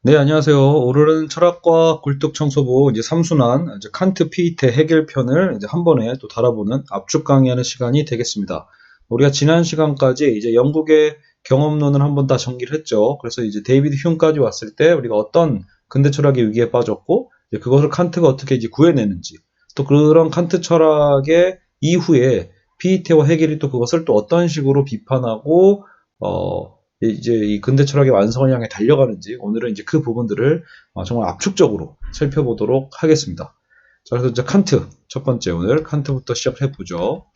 네, 안녕하세요. 오늘은 철학과 굴뚝청소부 이제 3순환 이제 칸트 피이테 해결편을 이제 한 번에 또 달아보는 압축 강의하는 시간이 되겠습니다. 우리가 지난 시간까지 이제 영국의 경험론을 한 번 다 정리를 했죠. 그래서 이제 데이비드 흉까지 왔을 때 우리가 어떤 근대 철학의 위기에 빠졌고 이제 그것을 칸트가 어떻게 이제 구해내는지, 또 그런 칸트 철학의 이후에 피이테와 해겔이 또 그것을 또 어떤 식으로 비판하고 이제 이 근대 철학의 완성을 향해 달려가는지, 오늘은 이제 그 부분들을 정말 압축적으로 살펴보도록 하겠습니다. 자, 그래서 이제 칸트 첫 번째, 오늘 칸트부터 시작해 보죠.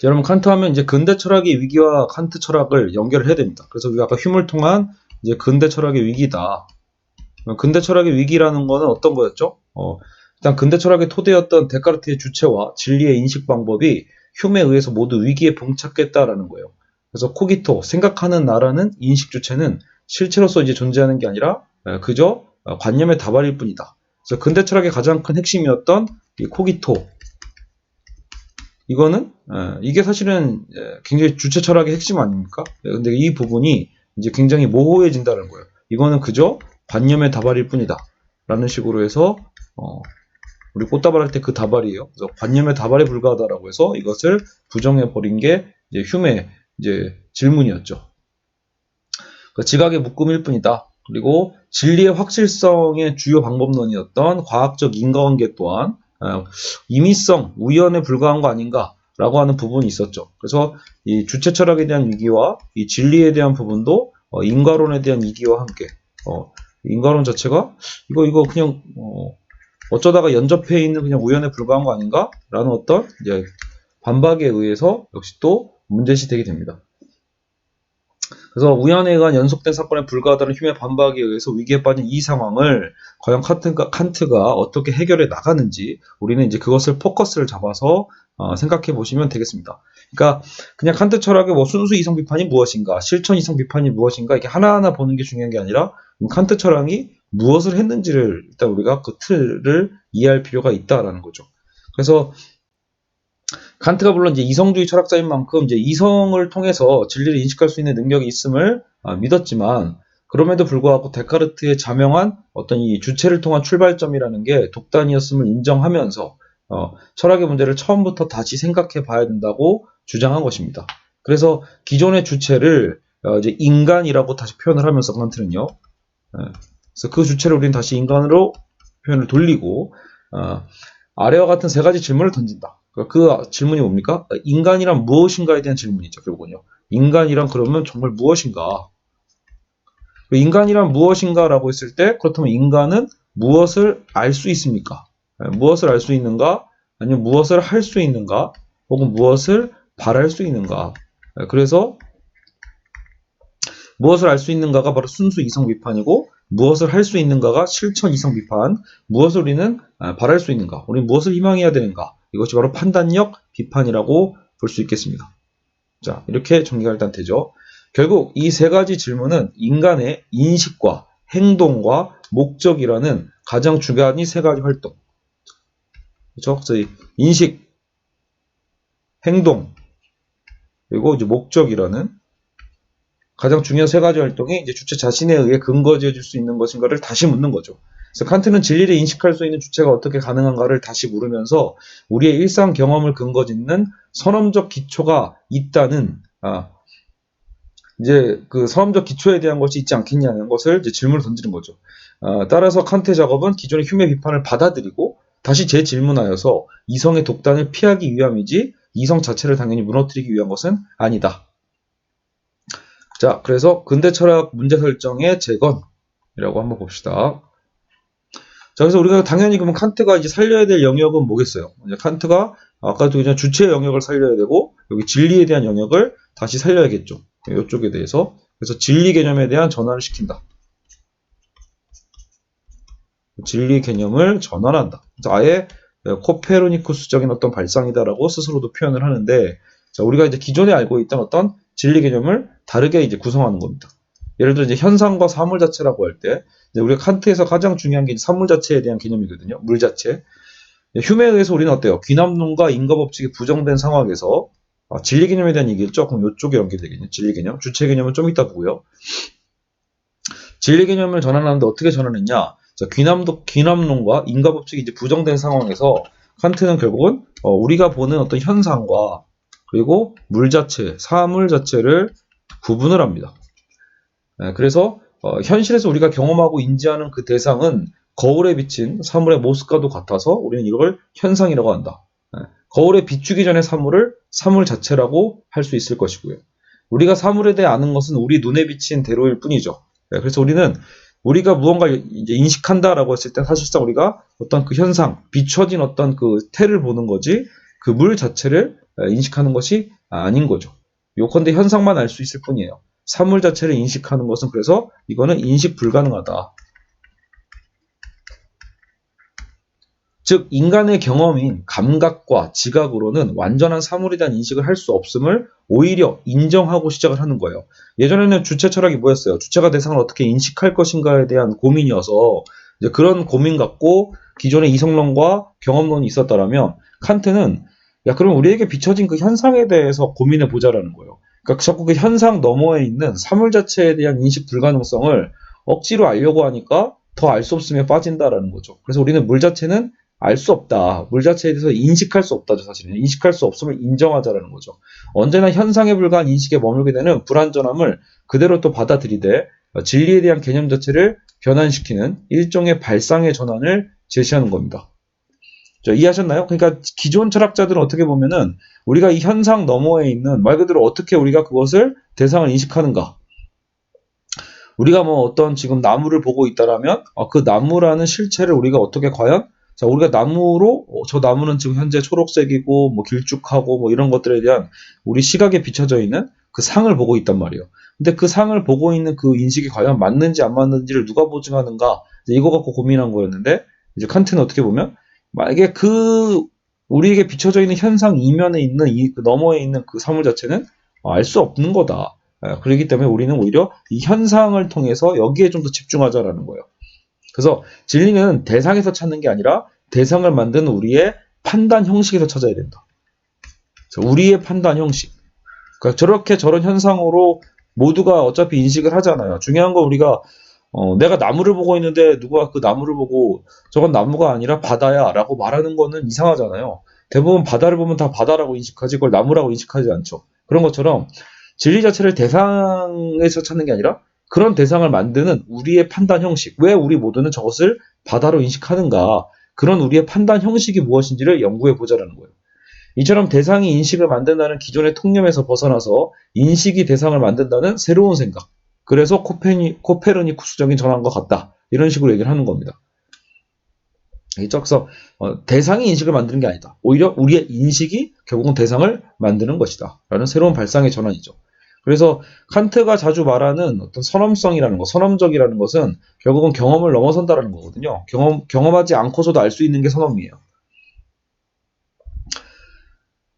여러분, 칸트 하면 이제 근대 철학의 위기와 칸트 철학을 연결을 해야 됩니다. 그래서 우리가 아까 휴물 통한 이제 근대 철학의 위기다. 근대 철학의 위기라는 거는 어떤 거였죠? 일단 근대 철학의 토대였던 데카르트의 주체와 진리의 인식 방법이 휴메에 의해서 모두 위기에 봉착했다라는 거예요. 그래서 코기토, 생각하는 나라는 인식 주체는 실체로서 이제 존재하는 게 아니라 그저 관념의 다발일 뿐이다. 그래서 근대 철학의 가장 큰 핵심이었던 이 코기토, 이거는 이게 사실은 굉장히 주체 철학의 핵심 아닙니까? 근데 이 부분이 이제 굉장히 모호해진다는 거예요. 이거는 그저 관념의 다발일 뿐이다 라는 식으로 해서 우리 꽃다발 할 때 그 다발이에요. 그래서 관념의 다발에 불과하다라고 해서 이것을 부정해 버린 게 이제 휴메의 이제 질문이었죠. 그러니까 지각의 묶음일 뿐이다. 그리고 진리의 확실성의 주요 방법론이었던 과학적 인과관계 또한 임의성, 우연에 불과한 거 아닌가라고 하는 부분이 있었죠. 그래서 이 주체 철학에 대한 위기와 이 진리에 대한 부분도 인과론에 대한 위기와 함께 인과론 자체가 이거 그냥 어쩌다가 연접해 있는 그냥 우연에 불과한 거 아닌가라는 어떤 이제 반박에 의해서 역시 또 문제시되게 됩니다. 그래서 우연에 의한 연속된 사건에 불과하다는 휴메의 반박에 의해서 위기에 빠진 이 상황을 과연 칸트가 어떻게 해결해 나가는지, 우리는 이제 그것을 포커스를 잡아서 생각해 보시면 되겠습니다. 그러니까 그냥 칸트 철학의 뭐 순수 이성 비판이 무엇인가, 실천 이성 비판이 무엇인가, 이게 하나하나 보는 게 중요한 게 아니라 칸트 철학이 무엇을 했는지를 일단 우리가 그 틀을 이해할 필요가 있다라는 거죠. 그래서 칸트가 물론 이제 이성주의 철학자인 만큼 이제 이성을 통해서 진리를 인식할 수 있는 능력이 있음을 믿었지만, 그럼에도 불구하고 데카르트의 자명한 어떤 이 주체를 통한 출발점이라는 게 독단이었음을 인정하면서 철학의 문제를 처음부터 다시 생각해 봐야 된다고 주장한 것입니다. 그래서 기존의 주체를 이제 인간이라고 다시 표현을 하면서 칸트는요. 그래서 그 주체를 우리는 다시 인간으로 표현을 돌리고 아래와 같은 세 가지 질문을 던진다. 그 질문이 뭡니까? 인간이란 무엇인가에 대한 질문이죠, 결국은요. 인간이란 그러면 정말 무엇인가? 인간이란 무엇인가라고 했을 때, 그렇다면 인간은 무엇을 알 수 있습니까? 무엇을 알 수 있는가? 아니면 무엇을 할 수 있는가? 혹은 무엇을 바랄 수 있는가? 그래서 무엇을 알 수 있는가가 바로 순수 이성 비판이고, 무엇을 할 수 있는가가 실천 이성 비판, 무엇을 우리는 바랄 수 있는가, 우리는 무엇을 희망해야 되는가, 이것이 바로 판단력 비판이라고 볼 수 있겠습니다. 자, 이렇게 정리가 일단 되죠. 결국 이 세 가지 질문은 인간의 인식과 행동과 목적이라는 가장 중요한 이 세 가지 활동, 그렇죠? 그래서 인식, 행동, 그리고 이제 목적이라는 가장 중요한 세 가지 활동이 이제 주체 자신에 의해 근거지어질 수 있는 것인가를 다시 묻는 거죠. 그래서 칸트는 진리를 인식할 수 있는 주체가 어떻게 가능한가를 다시 물으면서 우리의 일상 경험을 근거짓는 선험적 기초가 있다는 이제 그 선험적 기초에 대한 것이 있지 않겠냐는 것을 이제 질문을 던지는 거죠. 따라서 칸트의 작업은 기존의 휴메 비판을 받아들이고 다시 재질문하여서 이성의 독단을 피하기 위함이지 이성 자체를 당연히 무너뜨리기 위한 것은 아니다. 자, 그래서 근대 철학 문제 설정의 재건이라고 한번 봅시다. 자, 그래서 우리가 당연히 그러면 칸트가 이제 살려야 될 영역은 뭐겠어요? 이제 칸트가 아까도 그냥 주체의 영역을 살려야 되고, 여기 진리에 대한 영역을 다시 살려야겠죠. 이쪽에 대해서. 그래서 진리 개념에 대한 전환을 시킨다. 진리 개념을 전환한다. 그래서 아예 코페르니쿠스적인 어떤 발상이다라고 스스로도 표현을 하는데, 자, 우리가 이제 기존에 알고 있던 어떤 진리 개념을 다르게 이제 구성하는 겁니다. 예를 들어 이제 현상과 사물 자체라고 할 때, 우리가 칸트에서 가장 중요한 게 사물 자체에 대한 개념이거든요. 물 자체. 휴메에 의해서 우리는 어때요? 귀남론과 인과법칙이 부정된 상황에서 진리 개념에 대한 얘기를 조금 이쪽에 연결되겠네요. 진리 개념. 주체 개념은 좀 이따 보고요. 진리 개념을 전환하는데 어떻게 전환했냐? 자, 귀남론과 인과법칙이 이제 부정된 상황에서 칸트는 결국은 우리가 보는 어떤 현상과 그리고 물 자체, 사물 자체를 구분을 합니다. 그래서 현실에서 우리가 경험하고 인지하는 그 대상은 거울에 비친 사물의 모습과도 같아서 우리는 이걸 현상이라고 한다. 거울에 비추기 전에 사물을 사물 자체라고 할 수 있을 것이고요. 우리가 사물에 대해 아는 것은 우리 눈에 비친 대로일 뿐이죠. 그래서 우리가 무언가를 이제 인식한다라고 했을 때 사실상 우리가 어떤 그 현상, 비춰진 어떤 그 태를 보는 거지 그 물 자체를 인식하는 것이 아닌 거죠. 요컨대 현상만 알 수 있을 뿐이에요. 사물 자체를 인식하는 것은 그래서 이거는 인식 불가능하다. 즉 인간의 경험인 감각과 지각으로는 완전한 사물에 대한 인식을 할 수 없음을 오히려 인정하고 시작을 하는 거예요. 예전에는 주체 철학이 뭐였어요? 주체가 대상을 어떻게 인식할 것인가에 대한 고민이어서 이제 그런 고민 갖고 기존의 이성론과 경험론이 있었다라면 칸트는 야 그럼 우리에게 비춰진 그 현상에 대해서 고민해 보자라는 거예요. 그러니까 자꾸 그 현상 너머에 있는 사물 자체에 대한 인식 불가능성을 억지로 알려고 하니까 더 알 수 없음에 빠진다라는 거죠. 그래서 우리는 물 자체는 알 수 없다. 물 자체에 대해서 인식할 수 없다죠, 사실은. 인식할 수 없음을 인정하자라는 거죠. 언제나 현상에 불과한 인식에 머물게 되는 불완전함을 그대로 또 받아들이되 진리에 대한 개념 자체를 변환시키는 일종의 발상의 전환을 제시하는 겁니다. 이해하셨나요? 그러니까 기존 철학자들은 어떻게 보면은 우리가 이 현상 너머에 있는 말 그대로 어떻게 우리가 그것을 대상을 인식하는가. 우리가 뭐 어떤 지금 나무를 보고 있다라면 그 나무라는 실체를 우리가 어떻게 과연 자, 우리가 나무로, 저 나무는 지금 현재 초록색이고, 뭐 길쭉하고, 뭐 이런 것들에 대한 우리 시각에 비춰져 있는 그 상을 보고 있단 말이에요. 근데 그 상을 보고 있는 그 인식이 과연 맞는지 안 맞는지를 누가 보증하는가? 이거 갖고 고민한 거였는데, 이제 칸트는 어떻게 보면, 만약에 우리에게 비춰져 있는 현상 이면에 있는 그 너머에 있는 그 사물 자체는 알 수 없는 거다. 그렇기 때문에 우리는 오히려 이 현상을 통해서 여기에 좀 더 집중하자라는 거예요. 그래서 진리는 대상에서 찾는 게 아니라 대상을 만드는 우리의 판단 형식에서 찾아야 된다. 우리의 판단 형식. 그러니까 저런 현상으로 모두가 어차피 인식을 하잖아요. 중요한 건 우리가 내가 나무를 보고 있는데 누가 그 나무를 보고 저건 나무가 아니라 바다야 라고 말하는 거는 이상하잖아요. 대부분 바다를 보면 다 바다라고 인식하지 그걸 나무라고 인식하지 않죠. 그런 것처럼 진리 자체를 대상에서 찾는 게 아니라 그런 대상을 만드는 우리의 판단 형식, 왜 우리 모두는 저것을 바다로 인식하는가, 그런 우리의 판단 형식이 무엇인지를 연구해 보자라는 거예요. 이처럼 대상이 인식을 만든다는 기존의 통념에서 벗어나서 인식이 대상을 만든다는 새로운 생각, 그래서 코페르니쿠스적인 전환과 같다, 이런 식으로 얘기를 하는 겁니다. 그래서 대상이 인식을 만드는 게 아니다. 오히려 우리의 인식이 결국은 대상을 만드는 것이다 라는 새로운 발상의 전환이죠. 그래서 칸트가 자주 말하는 어떤 선험성이라는 것, 선험적이라는 것은 결국은 경험을 넘어선다라는 거거든요. 경험하지 않고서도 알 수 있는 게 선험이에요.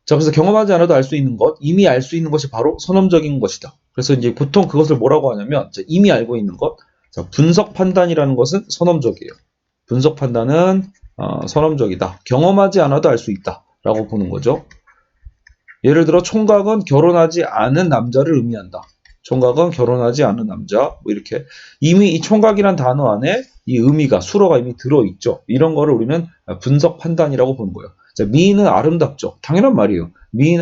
자, 그래서 경험하지 않아도 알 수 있는 것, 이미 알 수 있는 것이 바로 선험적인 것이다. 그래서 이제 보통 그것을 뭐라고 하냐면 이미 알고 있는 것, 자, 분석 판단이라는 것은 선험적이에요. 분석 판단은 선험적이다. 경험하지 않아도 알 수 있다라고 보는 거죠. 예를 들어 총각은 결혼하지 않은 남자를 의미한다. 총각은 결혼하지 않은 남자, 뭐 이렇게 이미 이 총각이란 단어 안에 이 의미가 수로가 이미 들어있죠. 이런 거를 우리는 분석 판단이라고 보는 거예요. 자, 미인은 아름답죠. 당연한 말이에요.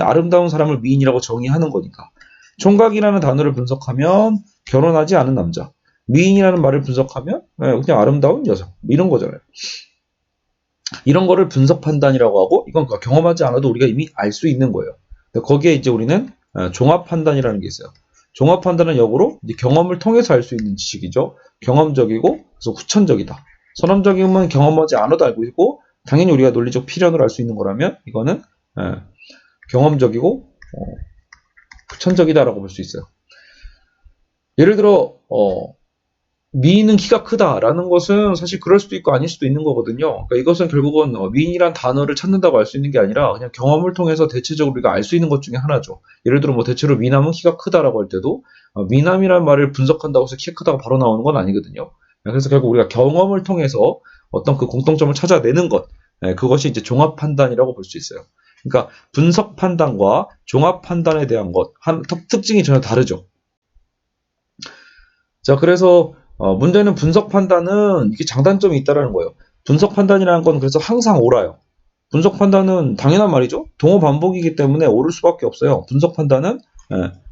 아름다운 사람을 미인이라고 정의하는 거니까. 총각이라는 단어를 분석하면 결혼하지 않은 남자. 미인이라는 말을 분석하면 그냥 아름다운 여성. 이런 거잖아요. 이런 거를 분석 판단이라고 하고 이건 경험하지 않아도 우리가 이미 알 수 있는 거예요. 거기에 이제 우리는 종합 판단이라는 게 있어요. 종합 판단은 역으로 이제 경험을 통해서 알 수 있는 지식이죠. 경험적이고 그래서 후천적이다. 선험적이면 경험하지 않아도 알고 있고 당연히 우리가 논리적 필연으로 알 수 있는 거라면 이거는 경험적이고 후천적이다라고 볼 수 있어요. 예를 들어 미인은 키가 크다라는 것은 사실 그럴 수도 있고 아닐 수도 있는 거거든요. 그러니까 이것은 결국은 미인이란 단어를 찾는다고 알 수 있는 게 아니라 그냥 경험을 통해서 대체적으로 우리가 알 수 있는 것 중에 하나죠. 예를 들어 뭐 대체로 미남은 키가 크다라고 할 때도 미남이란 말을 분석한다고 해서 키가 크다고 바로 나오는 건 아니거든요. 그래서 결국 우리가 경험을 통해서 어떤 그 공통점을 찾아내는 것, 그것이 이제 종합 판단이라고 볼 수 있어요. 그러니까 분석 판단과 종합 판단에 대한 것, 특징이 전혀 다르죠. 자, 그래서 문제는 분석 판단은 이게 장단점이 있다라는 거예요. 분석 판단이라는 건 그래서 항상 옳아요. 분석 판단은 당연한 말이죠. 동호 반복이기 때문에 옳을 수밖에 없어요. 분석 판단은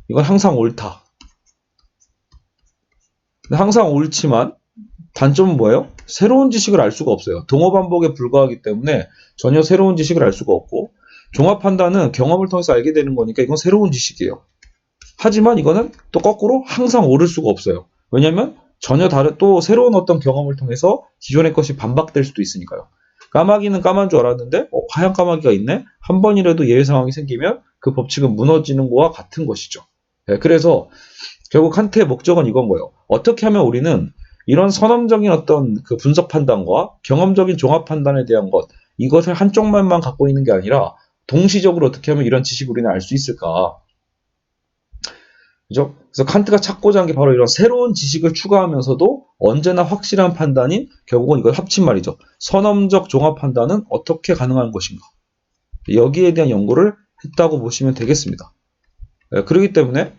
이건 항상 옳다. 근데 항상 옳지만 단점은 뭐예요? 새로운 지식을 알 수가 없어요. 동호 반복에 불과하기 때문에 전혀 새로운 지식을 알 수가 없고 종합 판단은 경험을 통해서 알게 되는 거니까 이건 새로운 지식이에요. 하지만 이거는 또 거꾸로 항상 옳을 수가 없어요. 왜냐하면 전혀 다른 또 새로운 어떤 경험을 통해서 기존의 것이 반박될 수도 있으니까요. 까마귀는 까만 줄 알았는데 하얀 까마귀가 있네? 한 번이라도 예외 상황이 생기면 그 법칙은 무너지는 거와 같은 것이죠. 그래서 결국 칸트의 목적은 이건 거예요. 어떻게 하면 우리는 이런 선험적인 어떤 그 분석 판단과 경험적인 종합 판단에 대한 것, 이것을 한쪽만만 갖고 있는 게 아니라 동시적으로 어떻게 하면 이런 지식을 우리는 알 수 있을까? 그죠? 그래서 칸트가 찾고자 한 게 바로 이런 새로운 지식을 추가하면서도 언제나 확실한 판단인 결국은 이걸 합친 말이죠. 선험적 종합 판단은 어떻게 가능한 것인가? 여기에 대한 연구를 했다고 보시면 되겠습니다. 그렇기 때문에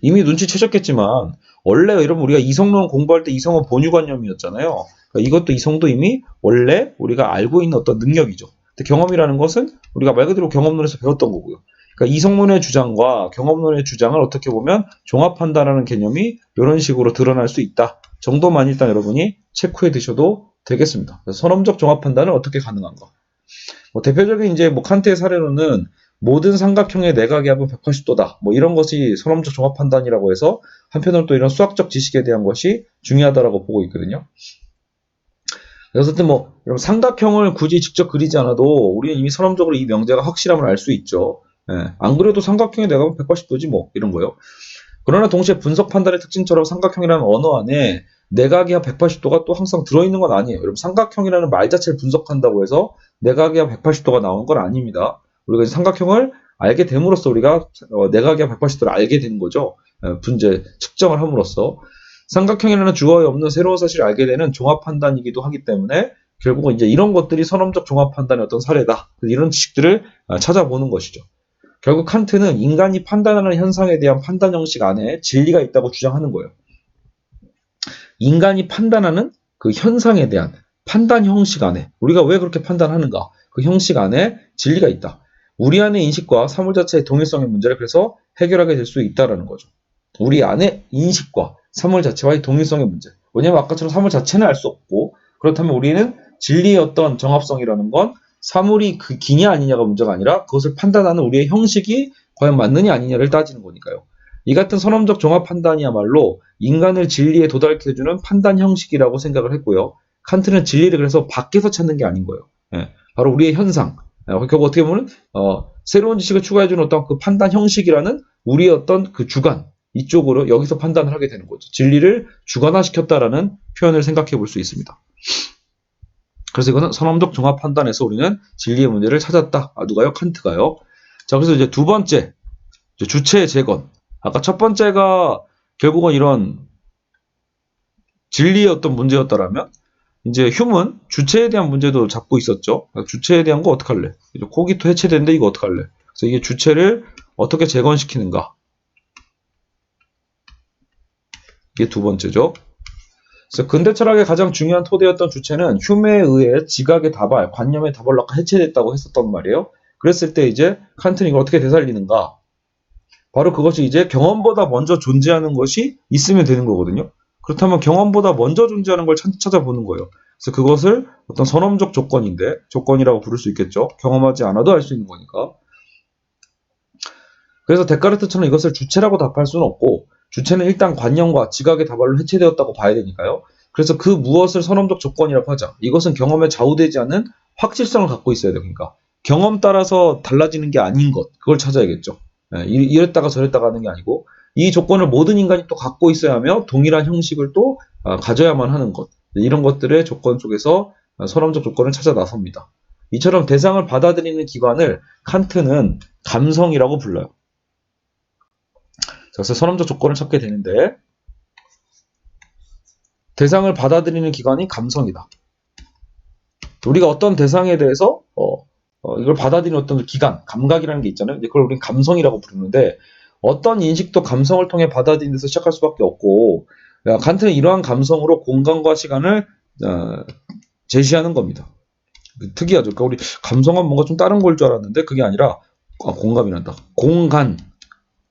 이미 눈치채셨겠지만 원래 여러분 우리가 이성론 공부할 때 이성은 본유관념이었잖아요. 그러니까 이것도 이성도 이미 원래 우리가 알고 있는 어떤 능력이죠. 근데 경험이라는 것은 우리가 말 그대로 경험론에서 배웠던 거고요. 그러니까 이성론의 주장과 경험론의 주장을 어떻게 보면 종합한다라는 개념이 이런 식으로 드러날 수 있다 정도만 일단 여러분이 체크해 두셔도 되겠습니다. 그래서 선험적 종합 판단은 어떻게 가능한가? 대표적인 이제 칸트의 사례로는 모든 삼각형의 내각의 합은 180도다. 이런 것이 선험적 종합 판단이라고 해서 한편으로 또 이런 수학적 지식에 대한 것이 중요하다라고 보고 있거든요. 그래서 어쨌든 여러분 삼각형을 굳이 직접 그리지 않아도 우리는 이미 선험적으로 이 명제가 확실함을 알 수 있죠. 안 그래도 삼각형의 내각은 180도지 이런 거예요. 그러나 동시에 분석 판단의 특징처럼 삼각형이라는 언어 안에 내각이 합 180도가 또 항상 들어있는 건 아니에요. 여러분 삼각형이라는 말 자체를 분석한다고 해서 내각이 합 180도가 나온 건 아닙니다. 우리가 삼각형을 알게 됨으로써 우리가 내각이 합 180도를 알게 된 거죠. 분제 측정을 함으로써 삼각형이라는 주어에 없는 새로운 사실을 알게 되는 종합 판단이기도 하기 때문에 결국은 이제 이런 것들이 선험적 종합 판단의 어떤 사례다. 이런 지식들을 찾아보는 것이죠. 결국 칸트는 인간이 판단하는 현상에 대한 판단 형식 안에 진리가 있다고 주장하는 거예요. 인간이 판단하는 그 현상에 대한 판단 형식 안에 우리가 왜 그렇게 판단하는가? 그 형식 안에 진리가 있다. 우리 안의 인식과 사물 자체의 동일성의 문제를 그래서 해결하게 될 수 있다는 거죠. 우리 안의 인식과 사물 자체와의 동일성의 문제. 왜냐하면 아까처럼 사물 자체는 알 수 없고 그렇다면 우리는 진리의 어떤 정합성이라는 건 사물이 그 기냐 아니냐가 문제가 아니라 그것을 판단하는 우리의 형식이 과연 맞느냐 아니냐를 따지는 거니까요. 이 같은 선험적 종합 판단이야말로 인간을 진리에 도달케 해주는 판단 형식이라고 생각을 했고요. 칸트는 진리를 그래서 밖에서 찾는 게 아닌 거예요. 바로 우리의 현상. 결국 어떻게 보면 새로운 지식을 추가해주는 어떤 그 판단 형식이라는 우리의 어떤 그 주관 이쪽으로 여기서 판단을 하게 되는 거죠. 진리를 주관화시켰다라는 표현을 생각해 볼 수 있습니다. 그래서 이거는 선험적 종합 판단에서 우리는 진리의 문제를 찾았다. 누가요? 칸트가요. 자, 그래서 이제 두 번째, 주체의 재건. 아까 첫 번째가 결국은 이런 진리의 어떤 문제였다라면, 이제 휴문, 주체에 대한 문제도 잡고 있었죠. 주체에 대한 거 어떡할래? 코기토 해체되는데 이거 어떡할래? 그래서 이게 주체를 어떻게 재건시키는가? 이게 두 번째죠. 그래서 근대 철학의 가장 중요한 토대였던 주체는 휴메에 의해 지각의 다발, 관념의 다발로가 해체됐다고 했었단 말이에요. 그랬을 때 이제 칸트는 이걸 어떻게 되살리는가? 바로 그것이 이제 경험보다 먼저 존재하는 것이 있으면 되는 거거든요. 그렇다면 경험보다 먼저 존재하는 걸 찾아보는 거예요. 그래서 그것을 어떤 선험적 조건인데, 조건이라고 부를 수 있겠죠. 경험하지 않아도 알 수 있는 거니까. 그래서 데카르트처럼 이것을 주체라고 답할 수는 없고, 주체는 일단 관념과 지각의 다발로 해체되었다고 봐야 되니까요. 그래서 그 무엇을 선험적 조건이라고 하자. 이것은 경험에 좌우되지 않는 확실성을 갖고 있어야 돼요. 그러니까 경험 따라서 달라지는 게 아닌 것, 그걸 찾아야겠죠. 이랬다가 저랬다가 하는 게 아니고 이 조건을 모든 인간이 또 갖고 있어야 하며 동일한 형식을 또 가져야만 하는 것. 이런 것들의 조건 속에서 선험적 조건을 찾아 나섭니다. 이처럼 대상을 받아들이는 기관을 칸트는 감성이라고 불러요. 그래서 선험적 조건을 찾게 되는데 대상을 받아들이는 기관이 감성이다. 우리가 어떤 대상에 대해서 이걸 받아들이는 어떤 기관, 감각이라는 게 있잖아요. 그걸 우리는 감성이라고 부르는데 어떤 인식도 감성을 통해 받아들이는 데서 시작할 수밖에 없고, 칸트는 이러한 감성으로 공간과 시간을 제시하는 겁니다. 특이하죠. 그러니까 우리 감성은 뭔가 좀 다른 걸 줄 알았는데 그게 아니라 공감이란다.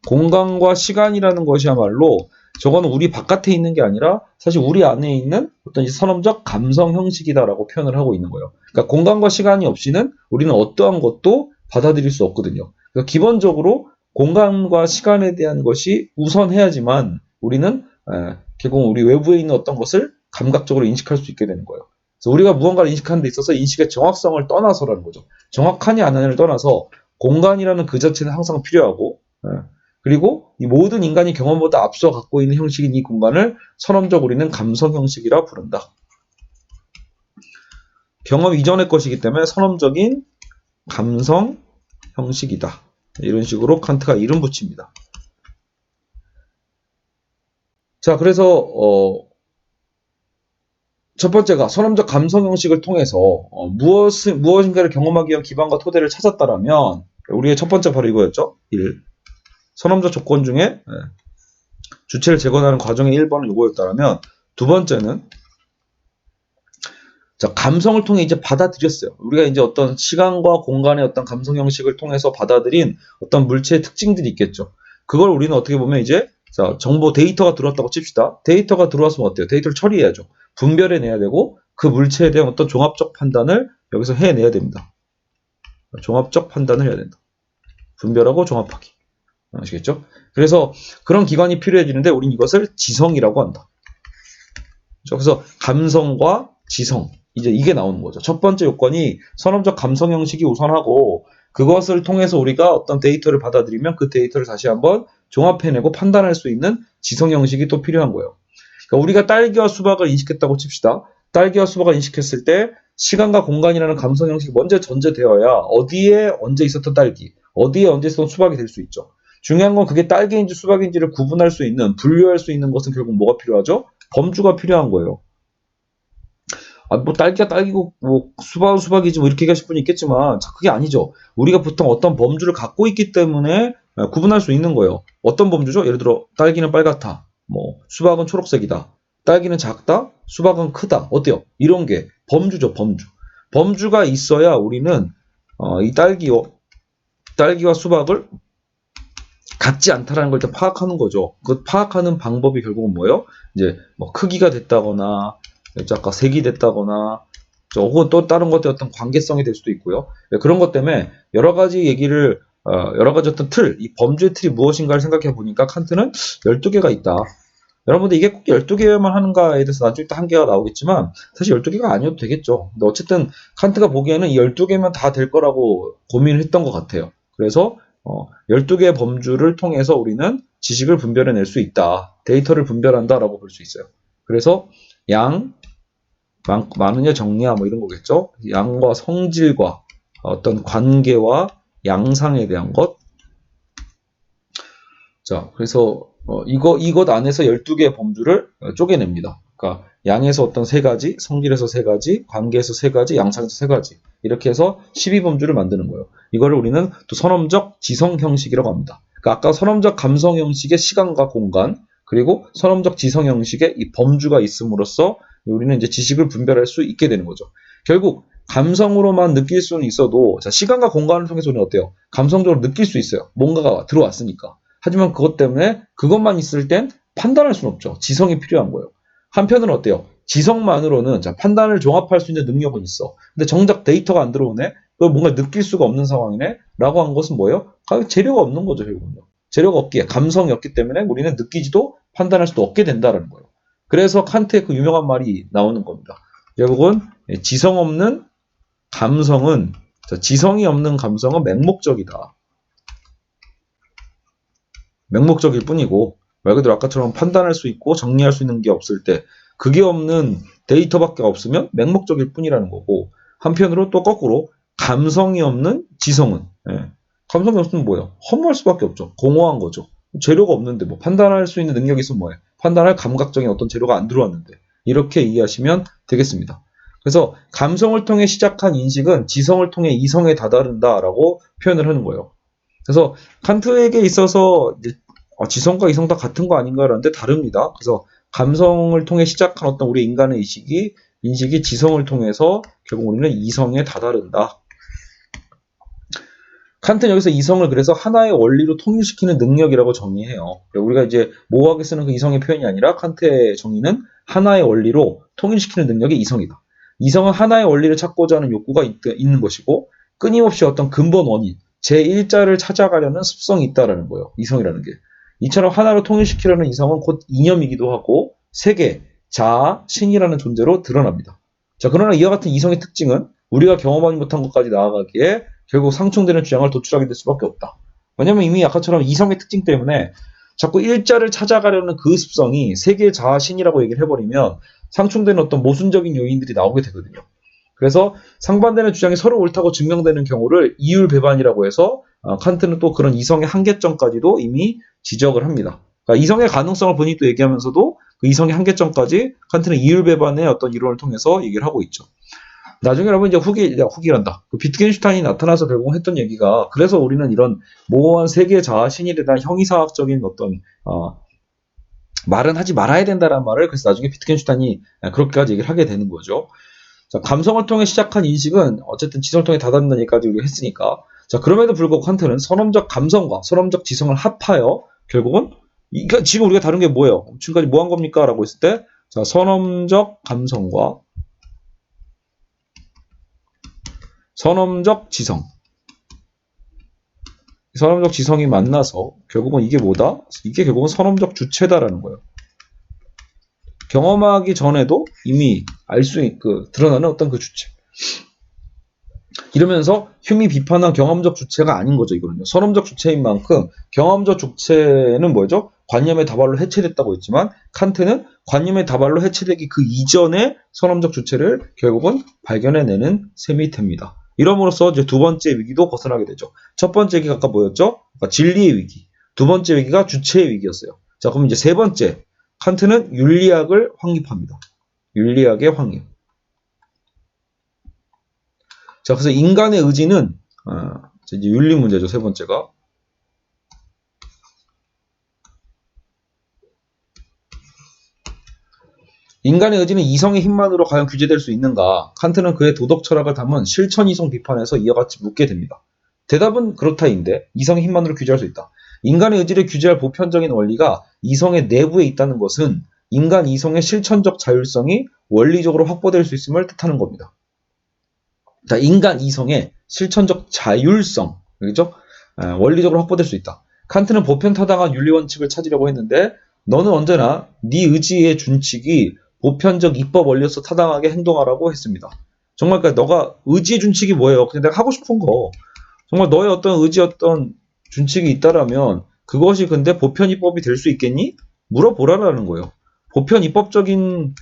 공간과 시간이라는 것이야말로 저거는 우리 바깥에 있는 게 아니라 사실 우리 안에 있는 어떤 선험적 감성 형식이다라고 표현을 하고 있는 거예요. 그러니까 공간과 시간이 없이는 우리는 어떠한 것도 받아들일 수 없거든요. 그러니까 기본적으로 공간과 시간에 대한 것이 우선해야지만 우리는 결국 우리 외부에 있는 어떤 것을 감각적으로 인식할 수 있게 되는 거예요. 그래서 우리가 무언가를 인식하는 데 있어서 인식의 정확성을 떠나서라는 거죠. 정확하냐 안 하냐를 떠나서 공간이라는 그 자체는 항상 필요하고, 그리고 이 모든 인간이 경험보다 앞서 갖고 있는 형식인 이 공간을 선험적 우리는 감성 형식이라 부른다. 경험 이전의 것이기 때문에 선험적인 감성 형식이다. 이런 식으로 칸트가 이름 붙입니다. 자, 그래서 첫 번째가 선험적 감성 형식을 통해서 무엇인가를 경험하기 위한 기반과 토대를 찾았다라면 우리의 첫 번째 바로 이거였죠. 1. 선험적 조건 중에 주체를 재건하는 과정의 1번은 이거였다면 두 번째는 자, 감성을 통해 이제 받아들였어요. 우리가 이제 어떤 시간과 공간의 어떤 감성 형식을 통해서 받아들인 어떤 물체의 특징들이 있겠죠. 그걸 우리는 어떻게 보면 이제 자, 정보 데이터가 들어왔다고 칩시다. 데이터가 들어왔으면 어때요? 데이터를 처리해야죠. 분별해내야 되고 그 물체에 대한 어떤 종합적 판단을 여기서 해내야 됩니다. 종합적 판단을 해야 된다. 분별하고 종합하기. 아시겠죠? 그래서 그런 기관이 필요해지는데 우린 이것을 지성이라고 한다. 그래서 감성과 지성, 이제 이게 나오는 거죠. 첫 번째 요건이 선험적 감성 형식이 우선하고 그것을 통해서 우리가 어떤 데이터를 받아들이면 그 데이터를 다시 한번 종합해내고 판단할 수 있는 지성 형식이 또 필요한 거예요. 그러니까 우리가 딸기와 수박을 인식했다고 칩시다. 딸기와 수박을 인식했을 때 시간과 공간이라는 감성 형식이 먼저 전제되어야 어디에 언제 있었던 딸기, 어디에 언제 있었던 수박이 될 수 있죠. 중요한 건 그게 딸기인지 수박인지를 구분할 수 있는, 분류할 수 있는 것은 결국 뭐가 필요하죠? 범주가 필요한 거예요. 뭐 딸기가 딸기고 뭐 수박은 수박이지 뭐 이렇게 얘기하실 분이 있겠지만 그게 아니죠. 우리가 보통 어떤 범주를 갖고 있기 때문에 구분할 수 있는 거예요. 어떤 범주죠? 예를 들어 딸기는 빨갛다. 뭐 수박은 초록색이다. 딸기는 작다. 수박은 크다. 어때요? 이런 게 범주죠. 범주. 범주가 있어야 우리는 이 딸기와 수박을 같지 않다라는 걸 일단 파악하는 거죠. 그 파악하는 방법이 결국은 뭐예요? 이제 뭐 크기가 됐다거나 아까 색이 됐다거나 혹은 또 다른 것들 어떤 관계성이 될 수도 있고요. 그런 것 때문에 여러 가지 얘기를 여러 가지 어떤 틀, 이 범주의 틀이 무엇인가를 생각해 보니까 칸트는 12개가 있다. 여러분들 이게 꼭 12개만 하는가에 대해서 나중에 또 한계가 나오겠지만 사실 12개가 아니어도 되겠죠. 근데 어쨌든 칸트가 보기에는 이 12개면 다 될 거라고 고민을 했던 것 같아요. 그래서 12개의 범주를 통해서 우리는 지식을 분별해낼 수 있다. 데이터를 분별한다라고 볼 수 있어요. 그래서 양, 많으냐 적냐 뭐 이런 거겠죠. 양과 성질과 어떤 관계와 양상에 대한 것. 자, 그래서 이것 안에서 12개의 범주를 쪼개냅니다. 그러니까 양에서 어떤 3가지, 성질에서 3가지, 관계에서 3가지, 양상에서 3가지 이렇게 해서 12범주를 만드는 거예요. 이거를 우리는 또 선험적 지성 형식이라고 합니다. 그러니까 아까 선험적 감성 형식의 시간과 공간 그리고 선험적 지성 형식의 이 범주가 있음으로써 우리는 이제 지식을 분별할 수 있게 되는 거죠. 결국 감성으로만 느낄 수는 있어도 자, 시간과 공간을 통해서 우리는 어때요? 감성적으로 느낄 수 있어요. 뭔가가 들어왔으니까. 하지만 그것 때문에 그것만 있을 땐 판단할 수는 없죠. 지성이 필요한 거예요. 한편으로는 어때요? 지성만으로는 자, 판단을 종합할 수 있는 능력은 있어. 근데 정작 데이터가 안 들어오네? 그걸 뭔가 느낄 수가 없는 상황이네? 라고 한 것은 뭐예요? 재료가 없는 거죠, 결국은요. 재료가 없기에 감성이 없기 때문에 우리는 느끼지도 판단할 수도 없게 된다는 거예요. 그래서 칸트의 그 유명한 말이 나오는 겁니다. 결국은 지성 없는 감성은 지성이 없는 감성은 맹목적이다. 맹목적일 뿐이고 말 그대로 아까처럼 판단할 수 있고 정리할 수 있는 게 없을 때 그게 없는 데이터밖에 없으면 맹목적일 뿐이라는 거고 한편으로 또 거꾸로 감성이 없는 지성은 감성이 없으면 뭐예요? 허무할 수밖에 없죠. 공허한 거죠. 재료가 없는데 뭐 판단할 수 있는 능력이 있으면 뭐예요? 판단할 감각적인 어떤 재료가 안 들어왔는데 이렇게 이해하시면 되겠습니다. 그래서 감성을 통해 시작한 인식은 지성을 통해 이성에 다다른다라고 표현을 하는 거예요. 그래서 칸트에게 있어서 이제 지성과 이성 다 같은 거 아닌가라는데 다릅니다. 그래서 감성을 통해 시작한 어떤 우리 인간의 인식이 지성을 통해서 결국 우리는 이성에 다다른다. 칸트는 여기서 이성을 그래서 하나의 원리로 통일시키는 능력이라고 정의해요. 우리가 이제 모호하게 쓰는 그 이성의 표현이 아니라 칸트의 정의는 하나의 원리로 통일시키는 능력이 이성이다. 이성은 하나의 원리를 찾고자 하는 욕구가 있는 것이고 끊임없이 어떤 근본 원인, 제1자를 찾아가려는 습성이 있다라는 거예요. 이성이라는 게. 이처럼 하나로 통일시키려는 이성은 곧 이념이기도 하고 세계, 자아, 신이라는 존재로 드러납니다. 자, 그러나 이와 같은 이성의 특징은 우리가 경험하지 못한 것까지 나아가기에 결국 상충되는 주장을 도출하게 될 수밖에 없다. 왜냐면 이미 아까처럼 이성의 특징 때문에 자꾸 일자를 찾아가려는 그 습성이 세계, 자아, 신이라고 얘기를 해버리면 상충되는 어떤 모순적인 요인들이 나오게 되거든요. 그래서 상반되는 주장이 서로 옳다고 증명되는 경우를 이율배반이라고 해서 칸트는 또 그런 이성의 한계점까지도 이미 지적을 합니다. 그러니까 이성의 가능성을 본인이 또 얘기하면서도 그 이성의 한계점까지 칸트는 이율배반의 어떤 이론을 통해서 얘기를 하고 있죠. 나중에 여러분 이제 후기란다. 그 비트겐슈타인이 나타나서 결국 했던 얘기가 그래서 우리는 이런 모호한 세계 자아 신일에 대한 형이사학적인 어떤 말은 하지 말아야 된다는 말을 그래서 나중에 비트겐슈타인이 그렇게까지 얘기를 하게 되는 거죠. 자, 감성을 통해 시작한 인식은 어쨌든 지성을 통해 다다른다는 얘기까지 우리가 했으니까 자, 그럼에도 불구하고 칸트는 선험적 감성과 선험적 지성을 합하여 결국은 지금 우리가 다룬 게 뭐예요? 지금까지 뭐 한 겁니까? 라고 했을 때 자, 선험적 감성과 선험적 지성. 선험적 지성이 만나서 결국은 이게 뭐다? 이게 결국은 선험적 주체다라는 거예요. 경험하기 전에도 이미 알 수 있고 드러나는 어떤 그 주체. 이러면서 흉이 비판한 경험적 주체가 아닌 거죠, 이거는요. 선험적 주체인 만큼 경험적 주체는 뭐죠? 관념의 다발로 해체됐다고 했지만 칸트는 관념의 다발로 해체되기 그 이전에 선험적 주체를 결국은 발견해내는 셈이 됩니다. 이러므로써 이제 두 번째 위기도 벗어나게 되죠. 첫 번째 위기가 아까 뭐였죠? 그러니까 진리의 위기. 두 번째 위기가 주체의 위기였어요. 자, 그럼 이제 세 번째. 칸트는 윤리학을 확립합니다. 윤리학의 확립. 자, 그래서 인간의 의지는, 이제 윤리 문제죠, 세 번째가. 인간의 의지는 이성의 힘만으로 과연 규제될 수 있는가? 칸트는 그의 도덕 철학을 담은 실천 이성 비판에서 이와 같이 묻게 됩니다. 대답은 그렇다인데, 이성의 힘만으로 규제할 수 있다. 인간의 의지를 규제할 보편적인 원리가 이성의 내부에 있다는 것은 인간 이성의 실천적 자율성이 원리적으로 확보될 수 있음을 뜻하는 겁니다. 자, 인간 이성의 실천적 자율성, 그죠? 원리적으로 확보될 수 있다. 칸트는 보편타당한 윤리 원칙을 찾으려고 했는데 너는 언제나 네 의지의 준칙이 보편적 입법 원리로서 타당하게 행동하라고 했습니다. 정말 그러니까 너가 의지의 준칙이 뭐예요? 그냥 내가 하고 싶은 거. 정말 너의 어떤 의지 어떤 준칙이 있다라면 그것이 근데 보편 입법이 될 수 있겠니? 물어보라라는 거예요. 보편 입법적인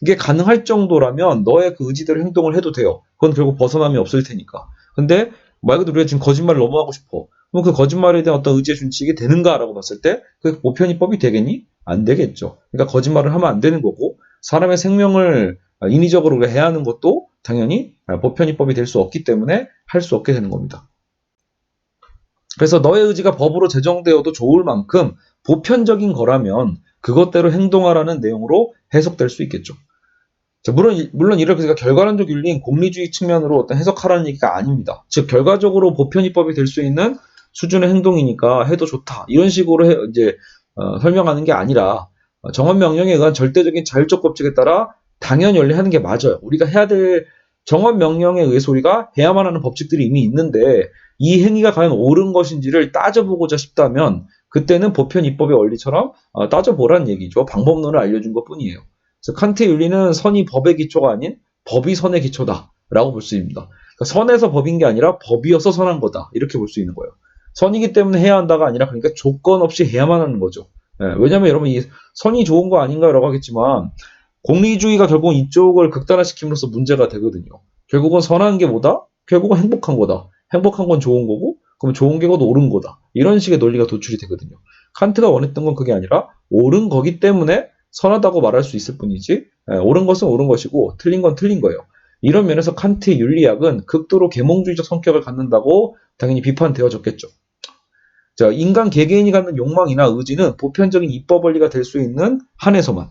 게 가능할 정도라면 너의 그 의지대로 행동을 해도 돼요. 그건 결국 벗어남이 없을 테니까. 근데 말 그대로 우리가 지금 거짓말을 너무 하고 싶어. 그럼 그 거짓말에 대한 어떤 의지의 준칙이 되는가라고 봤을 때 그 보편 입법이 되겠니? 안 되겠죠. 그러니까 거짓말을 하면 안 되는 거고 사람의 생명을 인위적으로 해야 하는 것도 당연히 보편 입법이 될 수 없기 때문에 할 수 없게 되는 겁니다. 그래서 너의 의지가 법으로 제정되어도 좋을 만큼 보편적인 거라면 그것대로 행동하라는 내용으로 해석될 수 있겠죠. 자, 물론 이렇게 제가 결과론적 윤리인 공리주의 측면으로 어떤 해석하라는 얘기가 아닙니다. 즉 결과적으로 보편 입법이 될 수 있는 수준의 행동이니까 해도 좋다. 이런 식으로 이제 설명하는 게 아니라 정원 명령에 의한 절대적인 자율적 법칙에 따라 당연히 원리하는 게 맞아요. 우리가 해야 될 정원 명령에 의해서 우리가 해야만 하는 법칙들이 이미 있는데 이 행위가 과연 옳은 것인지를 따져보고자 싶다면 그때는 보편 입법의 원리처럼 따져보라는 얘기죠. 방법론을 알려준 것뿐이에요. 그래서 칸트의 윤리는 선이 법의 기초가 아닌 법이 선의 기초다라고 볼 수 있습니다. 그러니까 선에서 법인 게 아니라 법이어서 선한 거다 이렇게 볼 수 있는 거예요. 선이기 때문에 해야 한다가 아니라 그러니까 조건 없이 해야만 하는 거죠. 왜냐하면 여러분 이 선이 좋은 거 아닌가라고 하겠지만 공리주의가 결국 이쪽을 극단화시킴으로써 문제가 되거든요. 결국은 선한 게 뭐다? 결국은 행복한 거다. 행복한 건 좋은 거고 그럼 좋은 게 곧 옳은 거다. 이런 식의 논리가 도출이 되거든요. 칸트가 원했던 건 그게 아니라 옳은 거기 때문에 선하다고 말할 수 있을 뿐이지 옳은 것은 옳은 것이고 틀린 건 틀린 거예요. 이런 면에서 칸트의 윤리학은 극도로 계몽주의적 성격을 갖는다고 당연히 비판되어졌겠죠. 자, 인간 개개인이 갖는 욕망이나 의지는 보편적인 입법 원리가 될 수 있는 한에서만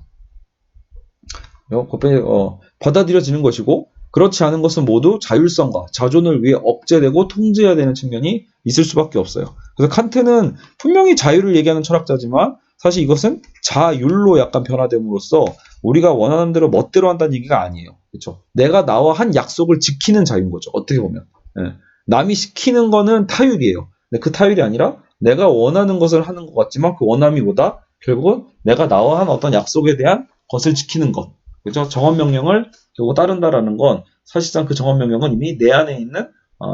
받아들여지는 것이고, 그렇지 않은 것은 모두 자율성과 자존을 위해 억제되고 통제해야 되는 측면이 있을 수밖에 없어요. 그래서 칸트는 분명히 자유를 얘기하는 철학자지만 사실 이것은 자율로 약간 변화됨으로써 우리가 원하는 대로 멋대로 한다는 얘기가 아니에요. 그렇죠? 내가 나와 한 약속을 지키는 자유인 거죠. 어떻게 보면. 예. 남이 시키는 거는 타율이에요. 근데 그 타율이 아니라 내가 원하는 것을 하는 것 같지만 그 원함이 뭐다? 결국은 내가 나와 한 어떤 약속에 대한 것을 지키는 것. 그죠? 정언명령을 결국 따른다라는 건 사실상 그 정언명령은 이미 내 안에 있는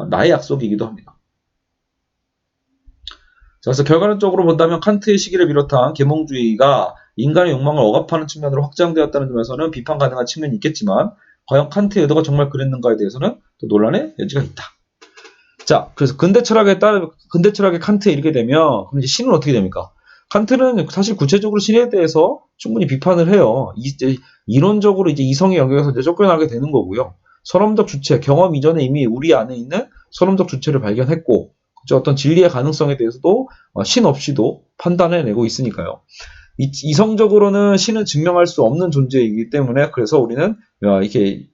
나의 약속이기도 합니다. 자, 그래서 결과론적으로 본다면 칸트의 시기를 비롯한 계몽주의가 인간의 욕망을 억압하는 측면으로 확장되었다는 점에서는 비판 가능한 측면이 있겠지만 과연 칸트의 의도가 정말 그랬는가에 대해서는 또 논란의 여지가 있다. 자, 그래서 근대 철학의 칸트에 이르게 되면 그럼 이제 신은 어떻게 됩니까? 칸트는 사실 구체적으로 신에 대해서 충분히 비판을 해요. 이론적으로 이제 이성의 영역에서 이제 쫓겨나게 되는 거고요. 선험적 주체, 경험 이전에 이미 우리 안에 있는 선험적 주체를 발견했고, 그렇죠? 어떤 진리의 가능성에 대해서도 신 없이도 판단해내고 있으니까요. 이성적으로는 신은 증명할 수 없는 존재이기 때문에 그래서 우리는 이렇게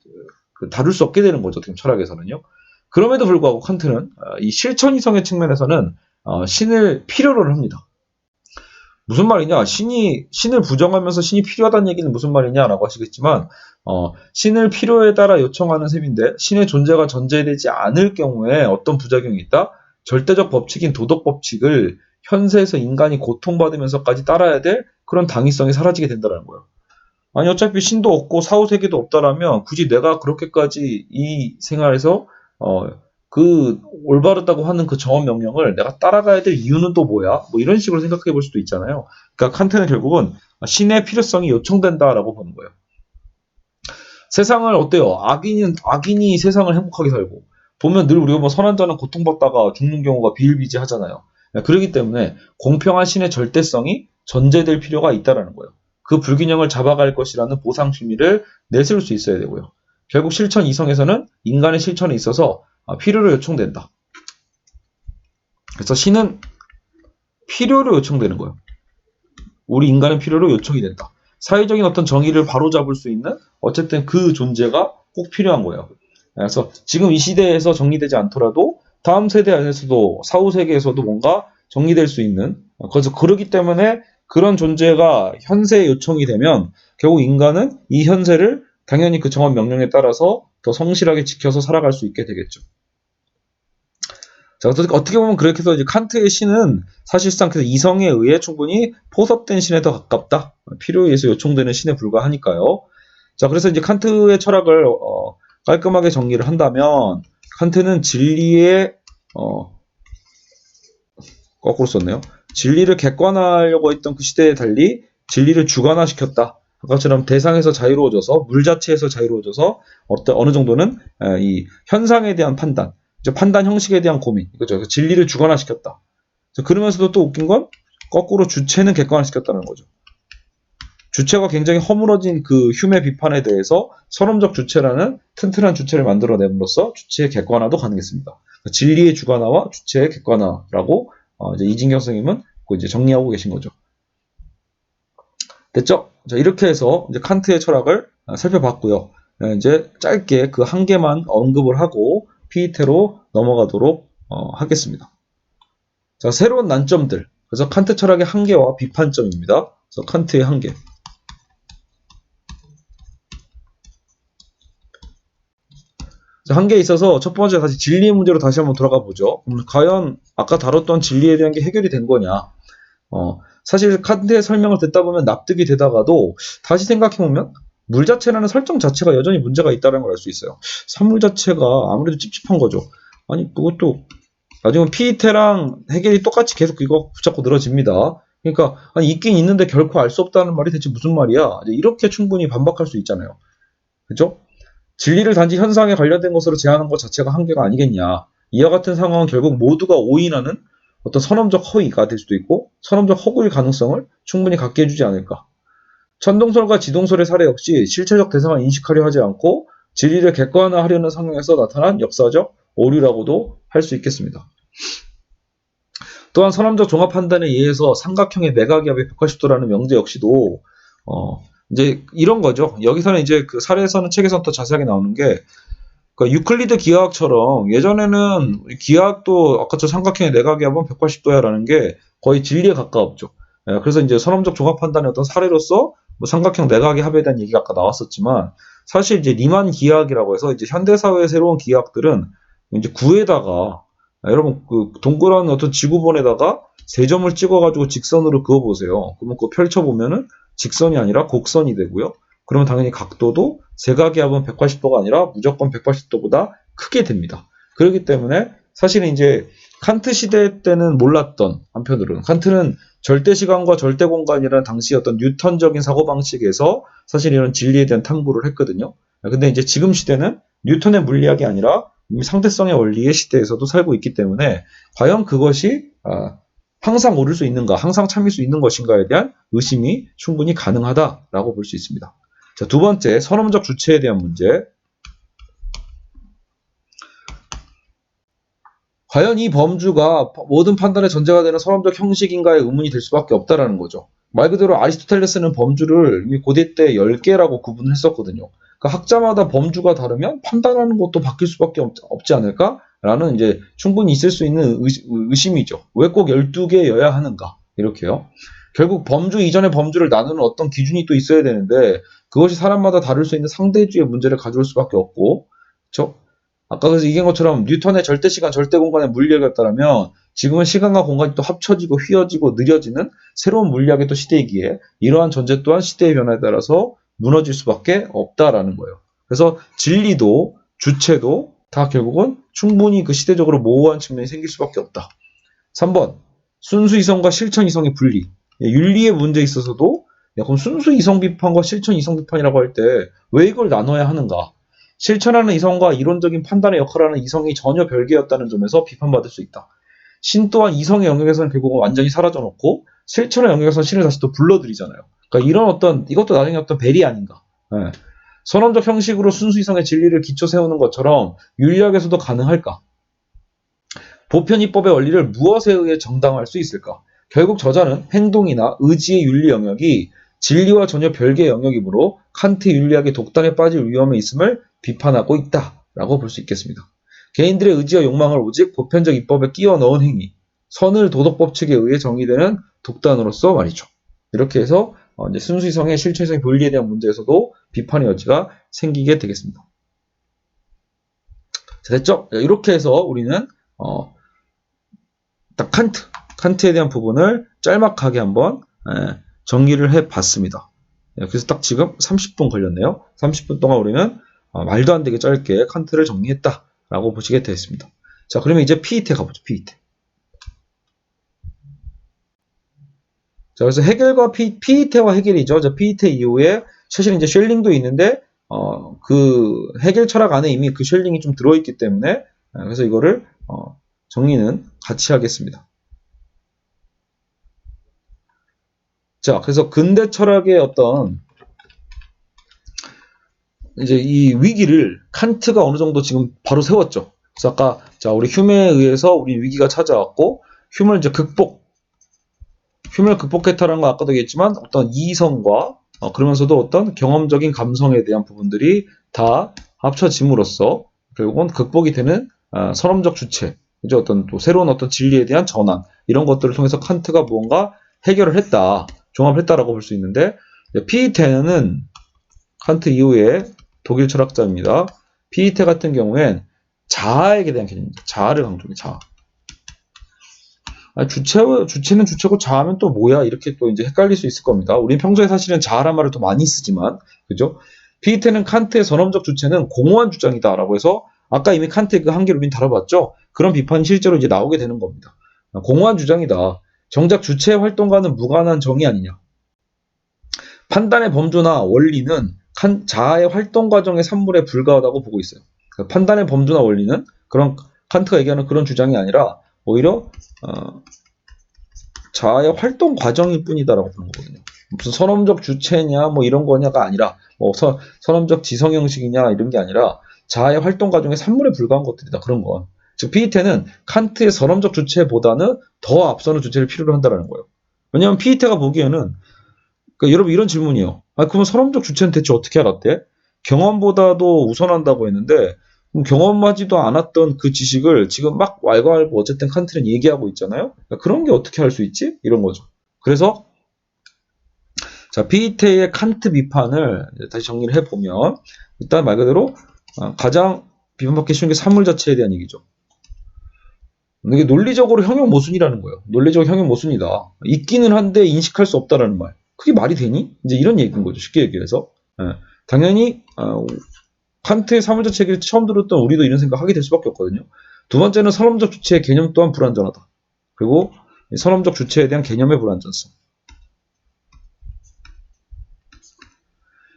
다룰 수 없게 되는 거죠. 철학에서는요. 그럼에도 불구하고 칸트는 이 실천 이성의 측면에서는 신을 필요로 합니다. 무슨 말이냐? 신을 부정하면서 신이 필요하다는 얘기는 무슨 말이냐라고 하시겠지만, 신을 필요에 따라 요청하는 셈인데, 신의 존재가 전제되지 않을 경우에 어떤 부작용이 있다? 절대적 법칙인 도덕 법칙을 현세에서 인간이 고통받으면서까지 따라야 될 그런 당위성이 사라지게 된다는 거예요. 아니, 어차피 신도 없고 사후세계도 없다라면 굳이 내가 그렇게까지 이 생활에서, 그 올바르다고 하는 그 정언 명령을 내가 따라가야 될 이유는 또 뭐야? 뭐 이런 식으로 생각해 볼 수도 있잖아요. 그러니까 칸트는 결국은 신의 필요성이 요청된다라고 보는 거예요. 세상을 어때요? 악인이 세상을 행복하게 살고 보면 늘 우리가 뭐 선한 자는 고통받다가 죽는 경우가 비일비재하잖아요. 그렇기 때문에 공평한 신의 절대성이 전제될 필요가 있다라는 거예요. 그 불균형을 잡아갈 것이라는 보상 심리를 내세울 수 있어야 되고요. 결국 실천 이성에서는 인간의 실천에 있어서 필요로 요청된다. 그래서 신은 필요로 요청되는 거예요. 우리 인간은 필요로 요청이 된다. 사회적인 어떤 정의를 바로잡을 수 있는 어쨌든 그 존재가 꼭 필요한 거예요. 그래서 지금 이 시대에서 정리되지 않더라도 다음 세대 안에서도 사후 세계에서도 뭔가 정리될 수 있는, 그래서 그러기 때문에 그런 존재가 현세에 요청이 되면 결국 인간은 이 현세를 당연히 그 정한 명령에 따라서 더 성실하게 지켜서 살아갈 수 있게 되겠죠. 자, 어떻게 보면 그렇게 해서 이제 칸트의 신은 사실상 그 이성에 의해 충분히 포섭된 신에 더 가깝다. 필요에 의해서 요청되는 신에 불과하니까요. 자, 그래서 이제 칸트의 철학을 깔끔하게 정리를 한다면 칸트는 진리의 거꾸로 썼네요. 진리를 객관화하려고 했던 그 시대에 달리 진리를 주관화시켰다. 아까처럼 대상에서 자유로워져서 물 자체에서 자유로워져서 어느 정도는 이 현상에 대한 판단, 판단 형식에 대한 고민, 그죠? 진리를 주관화시켰다. 그러면서도 또 웃긴 건 거꾸로 주체는 객관화시켰다는 거죠. 주체가 굉장히 허물어진 그 휴메 비판에 대해서 선험적 주체라는 튼튼한 주체를 만들어냄으로써 주체의 객관화도 가능했습니다. 진리의 주관화와 주체의 객관화라고 이제 이진경 선생님은 이제 정리하고 계신 거죠. 됐죠? 자, 이렇게 해서 이제 칸트의 철학을 살펴봤고요. 이제 짧게 그 한 개만 언급을 하고 피이테로 넘어가도록 하겠습니다. 자, 새로운 난점들. 그래서 칸트 철학의 한계와 비판점입니다. 그래서 칸트의 한계. 한계에 있어서 첫 번째 다시 진리의 문제로 다시 한번 돌아가 보죠. 과연 아까 다뤘던 진리에 대한 게 해결이 된 거냐? 사실 칸트의 설명을 듣다 보면 납득이 되다가도 다시 생각해보면 물 자체라는 설정 자체가 여전히 문제가 있다는 걸 알 수 있어요. 산물 자체가 아무래도 찝찝한 거죠. 아니 그것도 나중에 피이테랑 해겔이 똑같이 계속 이거 붙잡고 늘어집니다. 그러니까 아니 있긴 있는데 결코 알 수 없다는 말이 대체 무슨 말이야? 이렇게 충분히 반박할 수 있잖아요. 그죠? 진리를 단지 현상에 관련된 것으로 제한하는 것 자체가 한계가 아니겠냐. 이와 같은 상황은 결국 모두가 오인하는 어떤 선험적 허위가 될 수도 있고 선험적 허구일 가능성을 충분히 갖게 해주지 않을까. 천동설과 지동설의 사례 역시 실체적 대상을 인식하려 하지 않고 진리를 객관화하려는 상황에서 나타난 역사적 오류라고도 할 수 있겠습니다. 또한 선험적 종합 판단에 의해서 삼각형의 내각압의 180도라는 명제 역시도 이제 이런 거죠. 여기서는 이제 그 사례에서는 책에서는 더 자세하게 나오는 게 그러니까 유클리드 기하학처럼 예전에는 기하학도 아까 저 삼각형의 내각압은 180도야라는 게 거의 진리에 가까웠죠. 그래서 이제 선험적 종합 판단의 어떤 사례로서 뭐 삼각형 내각의 합에 대한 얘기가 아까 나왔었지만 사실 이제 리만 기하학이라고 해서 이제 현대사회의 새로운 기하학들은 이제 구에다가 여러분 그 동그란 어떤 지구본에다가 세 점을 찍어가지고 직선으로 그어보세요. 그러면 그거 펼쳐보면은 직선이 아니라 곡선이 되고요. 그러면 당연히 각도도 세각의 합은 180도가 아니라 무조건 180도보다 크게 됩니다. 그렇기 때문에 사실은 이제 칸트 시대 때는 몰랐던 한편으로는 칸트는 절대 시간과 절대 공간이라는 당시 어떤 뉴턴적인 사고방식에서 사실 이런 진리에 대한 탐구를 했거든요. 근데 이제 지금 시대는 뉴턴의 물리학이 아니라 이미 상대성의 원리의 시대에서도 살고 있기 때문에 과연 그것이 항상 옳을 수 있는가, 항상 참일 수 있는 것인가에 대한 의심이 충분히 가능하다라고 볼 수 있습니다. 자, 두 번째, 선험적 주체에 대한 문제. 과연 이 범주가 모든 판단의 전제가 되는 선험적 형식인가의 의문이 들 수밖에 없다라는 거죠. 말 그대로 아리스토텔레스는 범주를 이미 고대 때 10개라고 구분을 했었거든요. 그러니까 학자마다 범주가 다르면 판단하는 것도 바뀔 수밖에 없지 않을까라는 이제 충분히 있을 수 있는 의심이죠. 왜 꼭 12개여야 하는가? 이렇게요. 결국 범주 이전의 범주를 나누는 어떤 기준이 또 있어야 되는데 그것이 사람마다 다를 수 있는 상대주의 문제를 가져올 수밖에 없고, 그렇죠? 아까 그래서 얘기한 것처럼 뉴턴의 절대시간, 절대공간의 물리학이었다면 지금은 시간과 공간이 또 합쳐지고 휘어지고 느려지는 새로운 물리학의 또 시대이기에 이러한 전제 또한 시대의 변화에 따라서 무너질 수밖에 없다라는 거예요. 그래서 진리도 주체도 다 결국은 충분히 그 시대적으로 모호한 측면이 생길 수밖에 없다. 3번 순수 이성과 실천 이성의 분리. 윤리의 문제에 있어서도 그럼 순수 이성 비판과 실천 이성 비판이라고 할 때 왜 이걸 나눠야 하는가? 실천하는 이성과 이론적인 판단의 역할을 하는 이성이 전혀 별개였다는 점에서 비판받을 수 있다. 신 또한 이성의 영역에서는 결국은 완전히 사라져놓고 실천의 영역에서는 신을 다시 또 불러들이잖아요. 그러니까 이런 이것도 나중에 어떤 배리 아닌가. 예. 선험적 형식으로 순수 이성의 진리를 기초 세우는 것처럼 윤리학에서도 가능할까? 보편이법의 원리를 무엇에 의해 정당화할 수 있을까? 결국 저자는 행동이나 의지의 윤리 영역이 진리와 전혀 별개의 영역이므로 칸트 윤리학의 독단에 빠질 위험에 있음을 비판하고 있다라고 볼 수 있겠습니다. 개인들의 의지와 욕망을 오직 보편적 입법에 끼워 넣은 행위, 선을 도덕법칙에 의해 정의되는 독단으로서 말이죠. 이렇게 해서 이제 순수이성의 실천이성의 분리에 대한 문제에서도 비판의 여지가 생기게 되겠습니다. 자, 됐죠? 이렇게 해서 우리는 딱 칸트에 대한 부분을 짤막하게 한번 정리를 해봤습니다. 그래서 딱 지금 30분 걸렸네요. 30분 동안 우리는 말도 안 되게 짧게 칸트를 정리했다라고 보시게 되었습니다. 자, 그러면 이제 피이테 가보죠. 피이테. 자, 그래서 해겔과 피이테와 해겔이죠. 자, 피이테 이후에 사실 이제 쉘링도 있는데 그 해겔 철학 안에 이미 그 쉘링이 좀 들어있기 때문에 그래서 이거를 정리는 같이 하겠습니다. 자, 그래서 근대 철학의 어떤 이제 이 위기를 칸트가 어느 정도 지금 바로 세웠죠. 그래서 아까 자, 우리 휴메에 의해서 우리 위기가 찾아왔고 휴메를 이제 휴메를 극복했다라는 건 아까도 얘기했지만 어떤 이성과 그러면서도 어떤 경험적인 감성에 대한 부분들이 다 합쳐짐으로써 결국은 극복이 되는 선험적 주체, 그죠? 어떤 또 새로운 어떤 진리에 대한 전환 이런 것들을 통해서 칸트가 무언가 해결을 했다, 종합을 했다라고 볼 수 있는데 피이테는 칸트 이후에 독일 철학자입니다. 피이테 같은 경우엔 자아에 대한 개념입니다. 자아를 강조해요. 자아. 주체는 주체고 자아면 또 뭐야? 이렇게 또 이제 헷갈릴 수 있을 겁니다. 우리는 평소에 사실은 자아란 말을 더 많이 쓰지만, 그죠? 피이테는 칸트의 선험적 주체는 공허한 주장이다라고 해서 아까 이미 칸트의 그 한계를 우린 다뤄봤죠? 그런 비판이 실제로 이제 나오게 되는 겁니다. 공허한 주장이다. 정작 주체의 활동과는 무관한 정의 아니냐. 판단의 범주나 원리는 자아의 활동 과정의 산물에 불과하다고 보고 있어요. 판단의 범주나 원리는 그런 칸트가 얘기하는 그런 주장이 아니라 오히려 자아의 활동 과정일 뿐이다라고 보는 거거든요. 무슨 선험적 주체냐 뭐 이런 거냐가 아니라 뭐 선험적 지성 형식이냐 이런 게 아니라 자아의 활동 과정의 산물에 불과한 것들이다. 그런 건. 즉 피이테는 칸트의 선언적 주체보다는 더 앞서는 주체를 필요로 한다는 거예요. 왜냐하면 피이테가 보기에는 그러니까 여러분 이런 질문이요. 그러면 선언적 주체는 대체 어떻게 알았대? 경험보다도 우선한다고 했는데 그럼 경험하지도 않았던 그 지식을 지금 막 왈가왈부 어쨌든 칸트는 얘기하고 있잖아요. 그러니까 그런 게 어떻게 할 수 있지? 이런 거죠. 그래서 자 피이테의 칸트 비판을 다시 정리를 해보면 일단 말 그대로 가장 비판받기 쉬운 게 사물 자체에 대한 얘기죠. 이게 논리적으로 형용 모순이라는 거예요. 논리적 형용 모순이다. 있기는 한데 인식할 수 없다라는 말. 그게 말이 되니? 이제 이런 얘기인 거죠. 쉽게 얘기해서. 당연히 칸트의 사물자 체계를 처음 들었던 우리도 이런 생각하게 될 수밖에 없거든요. 두 번째는 선언적 주체의 개념 또한 불완전하다. 그리고 선언적 주체에 대한 개념의 불완전성.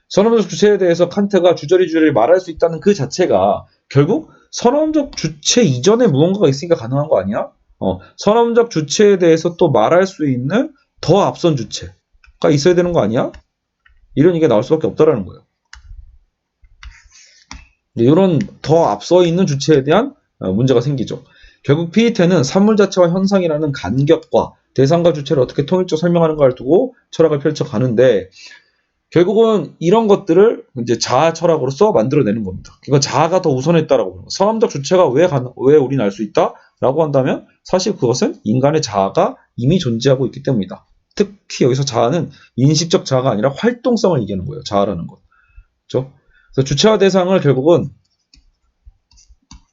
선언적 주체에 대해서 칸트가 주저리 말할 수 있다는 그 자체가 결국 선언적 주체 이전에 무언가가 있으니까 가능한 거 아니야? 선언적 주체에 대해서 또 말할 수 있는 더 앞선 주체가 있어야 되는 거 아니야? 이런 얘기가 나올 수밖에 없다라는 거예요. 이런 더 앞서 있는 주체에 대한 문제가 생기죠. 결국 피이테는 산물 자체와 현상이라는 간격과 대상과 주체를 어떻게 통일적으로 설명하는가를 두고 철학을 펼쳐가는데 결국은 이런 것들을 이제 자아 철학으로서 만들어내는 겁니다. 이건 자아가 더 우선했다라고 보는 거예요. 선언적 주체가 왜 우리는 알 수 있다라고 한다면 사실 그것은 인간의 자아가 이미 존재하고 있기 때문이다. 특히 여기서 자아는 인식적 자아가 아니라 활동성을 얘기하는 거예요. 자아라는 것. 그렇죠? 그래서 주체와 대상을 결국은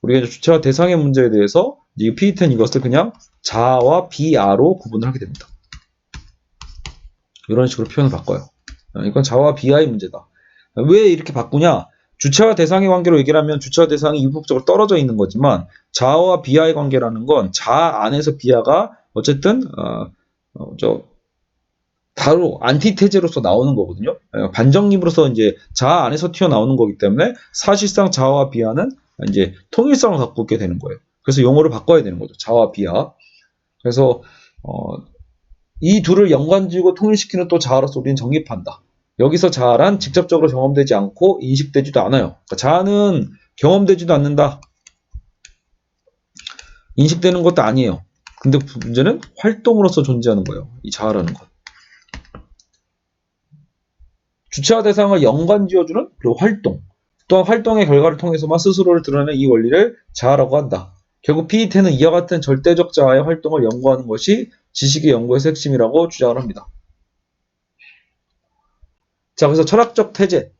우리가 이제 주체와 대상의 문제에 대해서 피이테는 이것을 그냥 자아와 비아로 구분을 하게 됩니다. 이런 식으로 표현을 바꿔요. 이건 자아와 비아의 문제다. 왜 이렇게 바꾸냐? 주체와 대상의 관계로 얘기를 하면 주체와 대상이 이분법적으로 떨어져 있는 거지만 자아와 비아의 관계라는 건 자아 안에서 비아가 어쨌든 바로 안티테제로서 나오는 거거든요. 반정립으로서 이제 자아 안에서 튀어나오는 거기 때문에 사실상 자아와 비아는 이제 통일성을 갖고 있게 되는 거예요. 그래서 용어를 바꿔야 되는 거죠. 자아와 비아. 그래서 이 둘을 연관지고 통일시키는 또 자아로서 우리는 정립한다. 여기서 자아란 직접적으로 경험되지 않고 인식되지도 않아요. 그러니까 자아는 경험되지도 않는다. 인식되는 것도 아니에요. 근데 문제는 활동으로서 존재하는 거예요. 이 자아라는 것. 주체와 대상을 연관지어주는 그리고 활동. 또한 활동의 결과를 통해서만 스스로를 드러내는 이 원리를 자아라고 한다. 결국 피이테는 이와 같은 절대적 자아의 활동을 연구하는 것이 지식의 연구에서 핵심이라고 주장을 합니다. 자, 그래서 철학적 태제.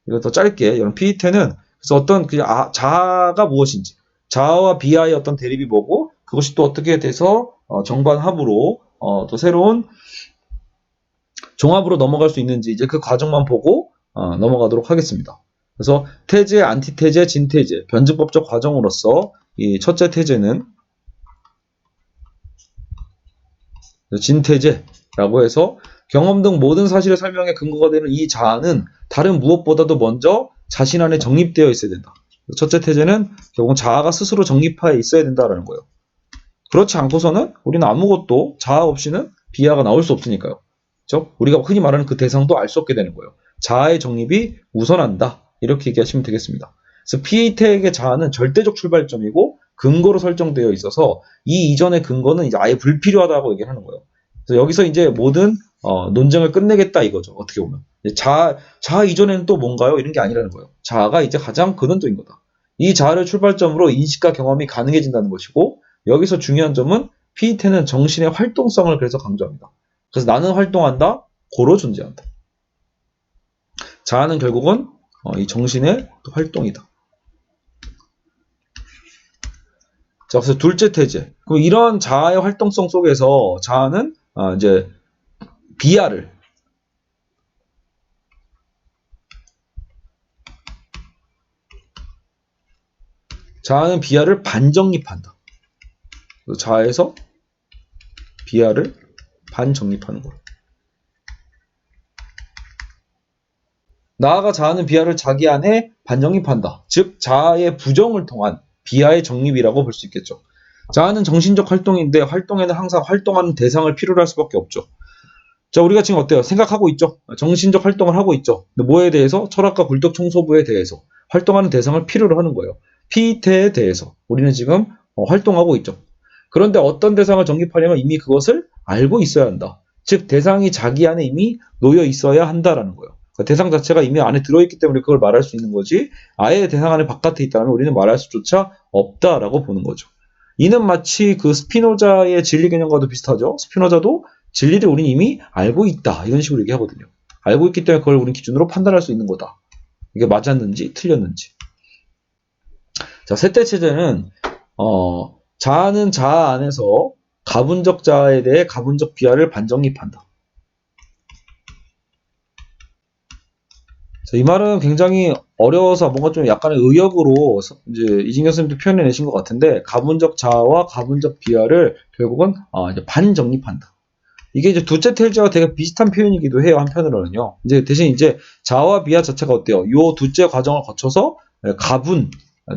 이거 더 짧게. 여러분, 피이테는 그래서 어떤 자아가 무엇인지, 자아와 비아의 어떤 대립이 뭐고, 그것이 또 어떻게 돼서 정반합으로 또 새로운 종합으로 넘어갈 수 있는지 이제 그 과정만 보고 넘어가도록 하겠습니다. 그래서 태제, 안티태제, 진태제, 변증법적 과정으로서 이 첫째 태제는 진태제라고 해서 경험 등 모든 사실의 설명에 근거가 되는 이 자아는 다른 무엇보다도 먼저 자신 안에 정립되어 있어야 된다. 첫째 태제는 결국 자아가 스스로 정립하여 있어야 된다는 거예요. 그렇지 않고서는 우리는 아무것도 자아 없이는 비아가 나올 수 없으니까요. 그렇죠? 우리가 흔히 말하는 그 대상도 알 수 없게 되는 거예요. 자아의 정립이 우선한다. 이렇게 얘기하시면 되겠습니다. 그래서 피이테에게 자아는 절대적 출발점이고 근거로 설정되어 있어서 이 이전의 근거는 이제 아예 불필요하다고 얘기를 하는 거예요. 그래서 여기서 이제 모든 논쟁을 끝내겠다 이거죠. 어떻게 보면 자아 이전에는 또 뭔가요? 이런 게 아니라는 거예요. 자아가 이제 가장 근원적인 거다. 이 자아를 출발점으로 인식과 경험이 가능해진다는 것이고 여기서 중요한 점은 피이테는 정신의 활동성을 그래서 강조합니다. 그래서 나는 활동한다, 고로 존재한다. 자아는 결국은 이 정신의 활동이다. 자, 그래서 둘째 태제. 그럼 이런 자아의 활동성 속에서 자아는 이제 비아를 반정립한다. 자아에서 비아를 반정립하는 거예요. 나아가 자아는 비아를 자기 안에 반정립한다. 즉 자아의 부정을 통한 비아의 정립이라고 볼 수 있겠죠. 자아는 정신적 활동인데 활동에는 항상 활동하는 대상을 필요로 할 수밖에 없죠. 자, 우리가 지금 어때요? 생각하고 있죠? 정신적 활동을 하고 있죠. 근데 뭐에 대해서? 철학과 굴뚝 청소부에 대해서 활동하는 대상을 필요로 하는 거예요. 피태에 대해서 우리는 지금 활동하고 있죠. 그런데 어떤 대상을 정립하려면 이미 그것을 알고 있어야 한다. 즉 대상이 자기 안에 이미 놓여 있어야 한다라는 거예요. 그러니까 대상 자체가 이미 안에 들어있기 때문에 그걸 말할 수 있는 거지, 아예 대상 안에 바깥에 있다면 우리는 말할 수조차 없다라고 보는 거죠. 이는 마치 그 스피노자의 진리 개념과도 비슷하죠. 스피노자도 진리를 우리는 이미 알고 있다, 이런 식으로 얘기하거든요. 알고 있기 때문에 그걸 우리 기준으로 판단할 수 있는 거다. 이게 맞았는지 틀렸는지. 자, 셋째 체제는 자아는 자아 안에서 가분적 자아에 대해 가분적 비하를 반정립한다. 자, 이 말은 굉장히 어려워서 뭔가 좀 약간의 의역으로 이제 이진경 선생님도 표현해내신 것 같은데, 가분적 자아와 가분적 비하를 결국은 이제 반정립한다. 이게 이제 두째 테일즈와 되게 비슷한 표현이기도 해요. 한편으로는요. 이제 대신 이제 자아와 비하 자체가 어때요? 요 두째 과정을 거쳐서 가분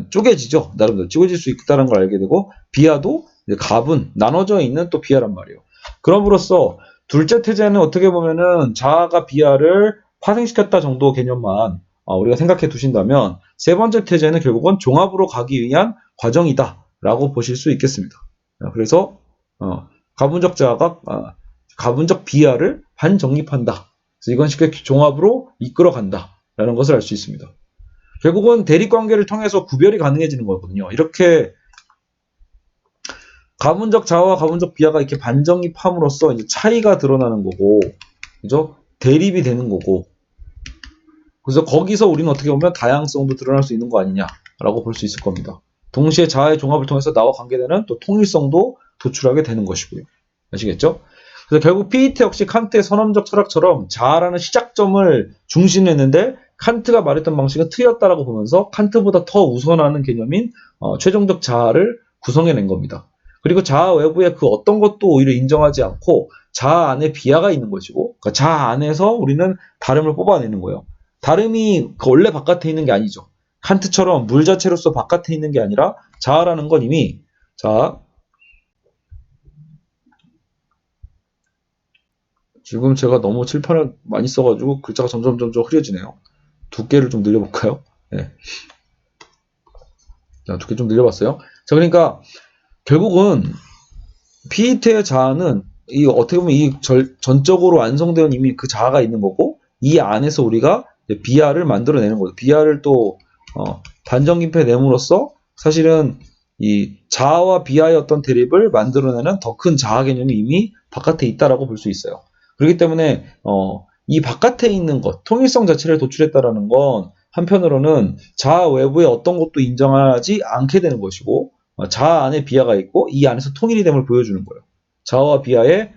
쪼개지죠. 나름대로 쪼개질 수 있다는 걸 알게 되고, 비하도 이제 가분 나눠져 있는 또 비하란 말이에요. 그럼으로써 둘째 태제는 어떻게 보면은 자아가 비하를 파생시켰다 정도 개념만 우리가 생각해 두신다면, 세 번째 태제는 결국은 종합으로 가기 위한 과정이다 라고 보실 수 있겠습니다. 그래서 가분적 자아가 가분적 비하를 반정립한다. 그래서 이건 쉽게 종합으로 이끌어간다 라는 것을 알 수 있습니다. 결국은 대립관계를 통해서 구별이 가능해지는 거거든요. 이렇게 가분적 자아와 가분적 비하가 이렇게 반정립함으로써 이제 차이가 드러나는 거고, 그죠? 대립이 되는 거고, 그래서 거기서 우리는 어떻게 보면 다양성도 드러날 수 있는 거 아니냐라고 볼 수 있을 겁니다. 동시에 자아의 종합을 통해서 나와 관계되는 또 통일성도 도출하게 되는 것이고요. 아시겠죠? 그래서 결국 피이테 역시 칸트의 선언적 철학처럼 자아라는 시작점을 중심했는데, 칸트가 말했던 방식은 틀렸다라고 보면서 칸트보다 더 우선하는 개념인 최종적 자아를 구성해낸 겁니다. 그리고 자아 외부의 그 어떤 것도 오히려 인정하지 않고 자아 안에 비하가 있는 것이고, 그러니까 자아 안에서 우리는 다름을 뽑아내는 거예요. 다름이 원래 바깥에 있는 게 아니죠. 칸트처럼 물 자체로서 바깥에 있는 게 아니라 자아라는 건 이미, 자, 지금 제가 너무 칠판을 많이 써가지고 글자가 점점 흐려지네요. 두께를 좀 늘려볼까요? 네. 자, 두께 좀 늘려봤어요. 자, 그러니까 결국은 피이테의 자아는 어떻게 보면 전적으로 완성되어 이미 그 자아가 있는 거고, 이 안에서 우리가 비하를 만들어내는 거죠. 비하를 또 반정립해 내므로써 사실은 이 자아와 비하의 어떤 대립을 만들어내는 더 큰 자아 개념이 이미 바깥에 있다라고 볼 수 있어요. 그렇기 때문에 이 바깥에 있는 것, 통일성 자체를 도출했다라는 건 한편으로는 자아 외부의 어떤 것도 인정하지 않게 되는 것이고, 자아 안에 비하가 있고 이 안에서 통일이 됨을 보여주는 거예요. 자아와 비하의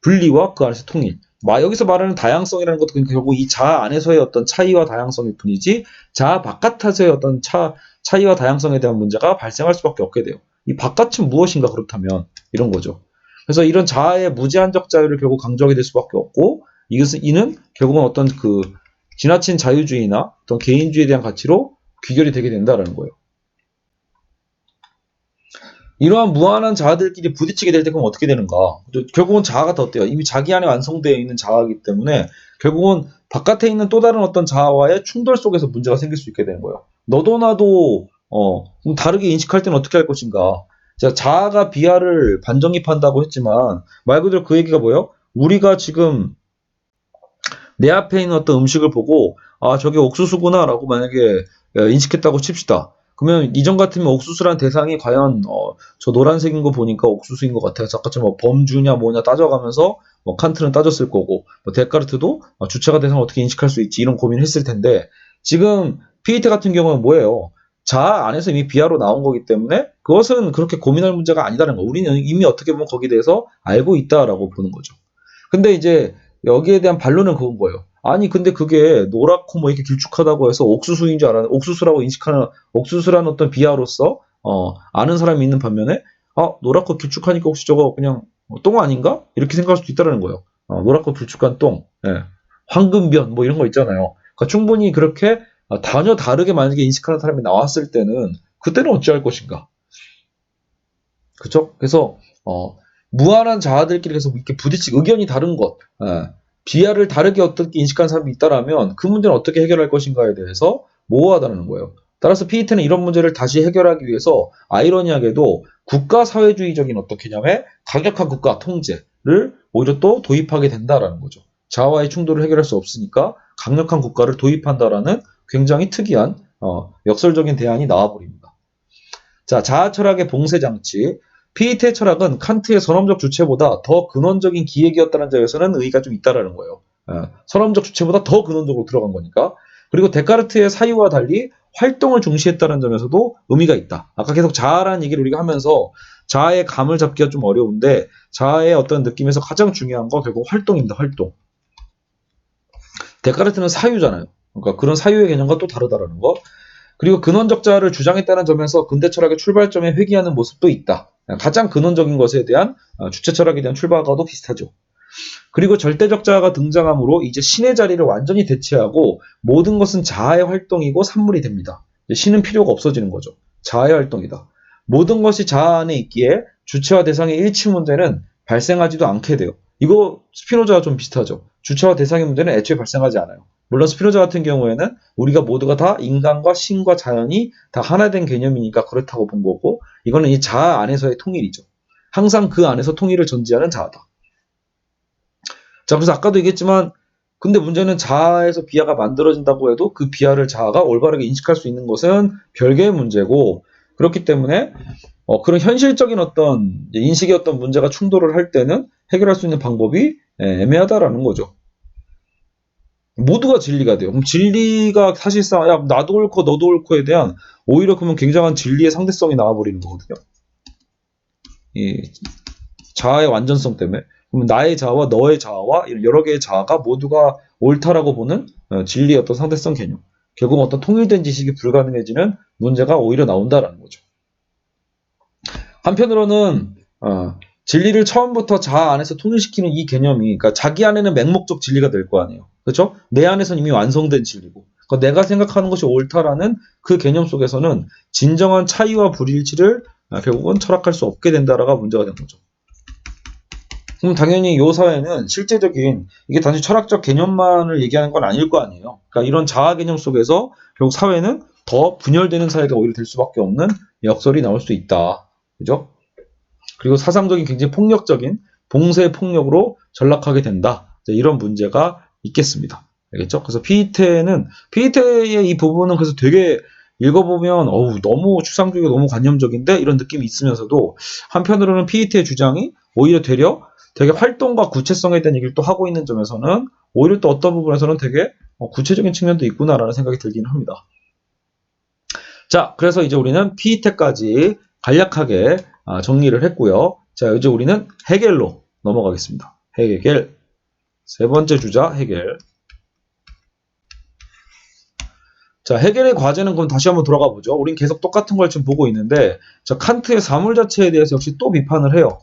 분리와 그 안에서 통일. 여기서 말하는 다양성이라는 것도 결국 이 자아 안에서의 어떤 차이와 다양성일 뿐이지, 자아 바깥에서의 어떤 차이와 다양성에 대한 문제가 발생할 수밖에 없게 돼요. 이 바깥은 무엇인가 그렇다면 이런 거죠. 그래서 이런 자아의 무제한적 자유를 결국 강조하게 될 수밖에 없고, 이는 결국은 어떤 그 지나친 자유주의나 어떤 개인주의에 대한 가치로 귀결이 되게 된다는 거예요. 이러한 무한한 자아들끼리 부딪히게 될 때 그럼 어떻게 되는가? 결국은 자아가 더 어때요? 이미 자기 안에 완성되어 있는 자아이기 때문에 결국은 바깥에 있는 또 다른 어떤 자아와의 충돌 속에서 문제가 생길 수 있게 되는 거예요. 너도 나도 다르게 인식할 때는 어떻게 할 것인가? 자아가 비하를 반정립한다고 했지만 말 그대로 그 얘기가 뭐예요? 우리가 지금 내 앞에 있는 어떤 음식을 보고 저게 옥수수구나 라고 만약에 인식했다고 칩시다. 그러면 이전 같으면 옥수수란 대상이 과연 저 노란색인 거 보니까 옥수수인 것 같아요. 아까처럼 뭐 범주냐 뭐냐 따져가면서 칸트는 따졌을 거고, 데카르트도 주체가 대상을 어떻게 인식할 수 있지 이런 고민을 했을 텐데, 지금 피에테 같은 경우는 뭐예요? 자아 안에서 이미 비하로 나온 거기 때문에 그것은 그렇게 고민할 문제가 아니다는 거. 우리는 이미 어떻게 보면 거기에 대해서 알고 있다라고 보는 거죠. 근데 이제 여기에 대한 반론은 그건 거예요. 아니 근데 그게 노랗고 뭐 이렇게 길쭉하다고 해서 옥수수인 줄 알았는데, 옥수수라고 인식하는, 옥수수라는 어떤 비하로서 아는 사람이 있는 반면에 노랗고 길쭉하니까 혹시 저거 그냥 똥 아닌가? 이렇게 생각할 수도 있다는 거예요. 노랗고 길쭉한 똥, 황금변 뭐 이런 거 있잖아요. 그러니까 충분히 그렇게 전혀 다르게 만약에 인식하는 사람이 나왔을 때는 그때는 어찌할 것인가? 그쵸? 그래서 무한한 자아들끼리 계속 이렇게 부딪히고 의견이 다른 것, 비하를 다르게 어떻게 인식하는 사람이 있다라면 그 문제는 어떻게 해결할 것인가에 대해서 모호하다는 거예요. 따라서 피이테는 이런 문제를 다시 해결하기 위해서 아이러니하게도 국가사회주의적인 어떤 개념의 강력한 국가 통제를 오히려 또 도입하게 된다라는 거죠. 자아와의 충돌을 해결할 수 없으니까 강력한 국가를 도입한다라는 굉장히 특이한 역설적인 대안이 나와버립니다. 자, 자아 철학의 봉쇄 장치. 피이테의 철학은 칸트의 선험적 주체보다 더 근원적인 기획이었다는 점에서는 의의가 좀 있다라는 거예요. 선험적 주체보다 더 근원적으로 들어간 거니까. 그리고 데카르트의 사유와 달리 활동을 중시했다는 점에서도 의미가 있다. 아까 계속 자아라는 얘기를 우리가 하면서 자아의 감을 잡기가 좀 어려운데 자아의 어떤 느낌에서 가장 중요한 건 결국 활동입니다. 활동. 데카르트는 사유잖아요. 그러니까 그런 사유의 개념과 또 다르다라는 거. 그리고 근원적 자아를 주장했다는 점에서 근대 철학의 출발점에 회귀하는 모습도 있다. 가장 근원적인 것에 대한 주체 철학에 대한 출발과도 비슷하죠. 그리고 절대적 자아가 등장함으로 이제 신의 자리를 완전히 대체하고 모든 것은 자아의 활동이고 산물이 됩니다. 신은 필요가 없어지는 거죠. 자아의 활동이다. 모든 것이 자아 안에 있기에 주체와 대상의 일치 문제는 발생하지도 않게 돼요. 이거 스피노자와 좀 비슷하죠. 주체와 대상의 문제는 애초에 발생하지 않아요. 물론 스피노자 같은 경우에는 우리가 모두가 다 인간과 신과 자연이 다 하나 된 개념이니까 그렇다고 본 거고, 이거는 이 자아 안에서의 통일이죠. 항상 그 안에서 통일을 전제하는 자아다. 자, 그래서 아까도 얘기했지만, 근데 문제는 자아에서 비하가 만들어진다고 해도 그 비하를 자아가 올바르게 인식할 수 있는 것은 별개의 문제고, 그렇기 때문에 그런 현실적인 어떤 인식의 어떤 문제가 충돌을 할 때는 해결할 수 있는 방법이 애매하다라는 거죠. 모두가 진리가 돼요. 그럼 진리가 사실상 야, 나도 옳고 너도 옳고에 대한 오히려 그러면 굉장한 진리의 상대성이 나와버리는 거거든요. 이 자아의 완전성 때문에. 그러면 나의 자아와 너의 자아와 여러 개의 자아가 모두가 옳다라고 보는 진리의 어떤 상대성 개념. 결국 어떤 통일된 지식이 불가능해지는 문제가 오히려 나온다라는 거죠. 한편으로는 진리를 처음부터 자아 안에서 통일시키는 이 개념이, 그러니까 자기 안에는 맹목적 진리가 될 거 아니에요. 그렇죠? 내 안에서는 이미 완성된 진리고, 그러니까 내가 생각하는 것이 옳다라는 그 개념 속에서는 진정한 차이와 불일치를 결국은 철학할 수 없게 된다라가 문제가 된 거죠. 그럼 당연히 이 사회는 실제적인, 이게 단지 철학적 개념만을 얘기하는 건 아닐 거 아니에요. 그러니까 이런 자아 개념 속에서 결국 사회는 더 분열되는 사회가 오히려 될 수밖에 없는 역설이 나올 수 있다. 그죠? 그리고 사상적인 굉장히 폭력적인 봉쇄 폭력으로 전락하게 된다. 이런 문제가 있겠습니다. 알겠죠? 그래서 피이테의 이 부분은 그래서 되게 읽어보면 너무 추상적이고 너무 관념적인데 이런 느낌이 있으면서도, 한편으로는 피이테의 주장이 오히려 되게 활동과 구체성에 대한 얘기를 또 하고 있는 점에서는 오히려 또 어떤 부분에서는 되게 구체적인 측면도 있구나라는 생각이 들긴 합니다. 자, 그래서 이제 우리는 피이테까지 간략하게 정리를 했고요. 자, 이제 우리는 헤겔로 넘어가겠습니다. 헤겔. 세 번째 주자, 헤겔. 자, 헤겔의 과제는 그럼 다시 한번 돌아가 보죠. 우린 계속 똑같은 걸 지금 보고 있는데, 자, 칸트의 사물 자체에 대해서 역시 또 비판을 해요.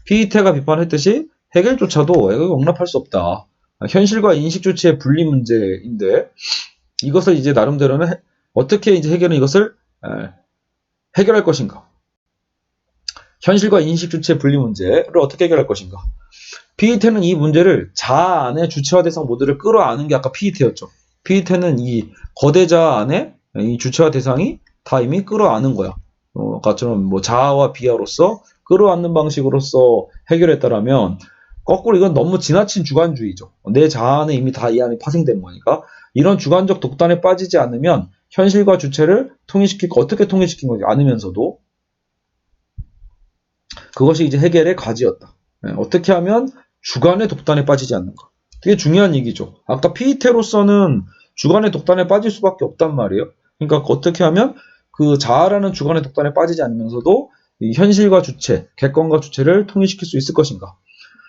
피이테가 비판했듯이 헤겔조차도 이거 용납할 수 없다. 현실과 인식 주체의 분리 문제인데, 이것을 이제 나름대로는 어떻게 이제 헤겔은 이것을 해결할 것인가? 현실과 인식 주체의 분리 문제를 어떻게 해결할 것인가? 피이테는 이 문제를 자아 안에 주체와 대상 모두를 끌어안는 게 아까 피이테였죠. 피이테는 이 거대 자아 안에 이 주체와 대상이 다 이미 끌어안은 거야. 아까처럼 뭐 자아와 비아로서 끌어안는 방식으로서 해결했다라면, 거꾸로 이건 너무 지나친 주관주의죠. 내 자아 안에 이미 다 이 안에 파생된 거니까 이런 주관적 독단에 빠지지 않으면 현실과 주체를 어떻게 통일시킨 거지 않으면서도, 그것이 이제 헤겔의 과제였다. 어떻게 하면 주관의 독단에 빠지지 않는가. 되게 중요한 얘기죠. 아까 피이테로서는 주관의 독단에 빠질 수밖에 없단 말이에요. 그러니까 어떻게 하면 그 자아라는 주관의 독단에 빠지지 않으면서도 이 현실과 주체, 객관과 주체를 통일시킬 수 있을 것인가.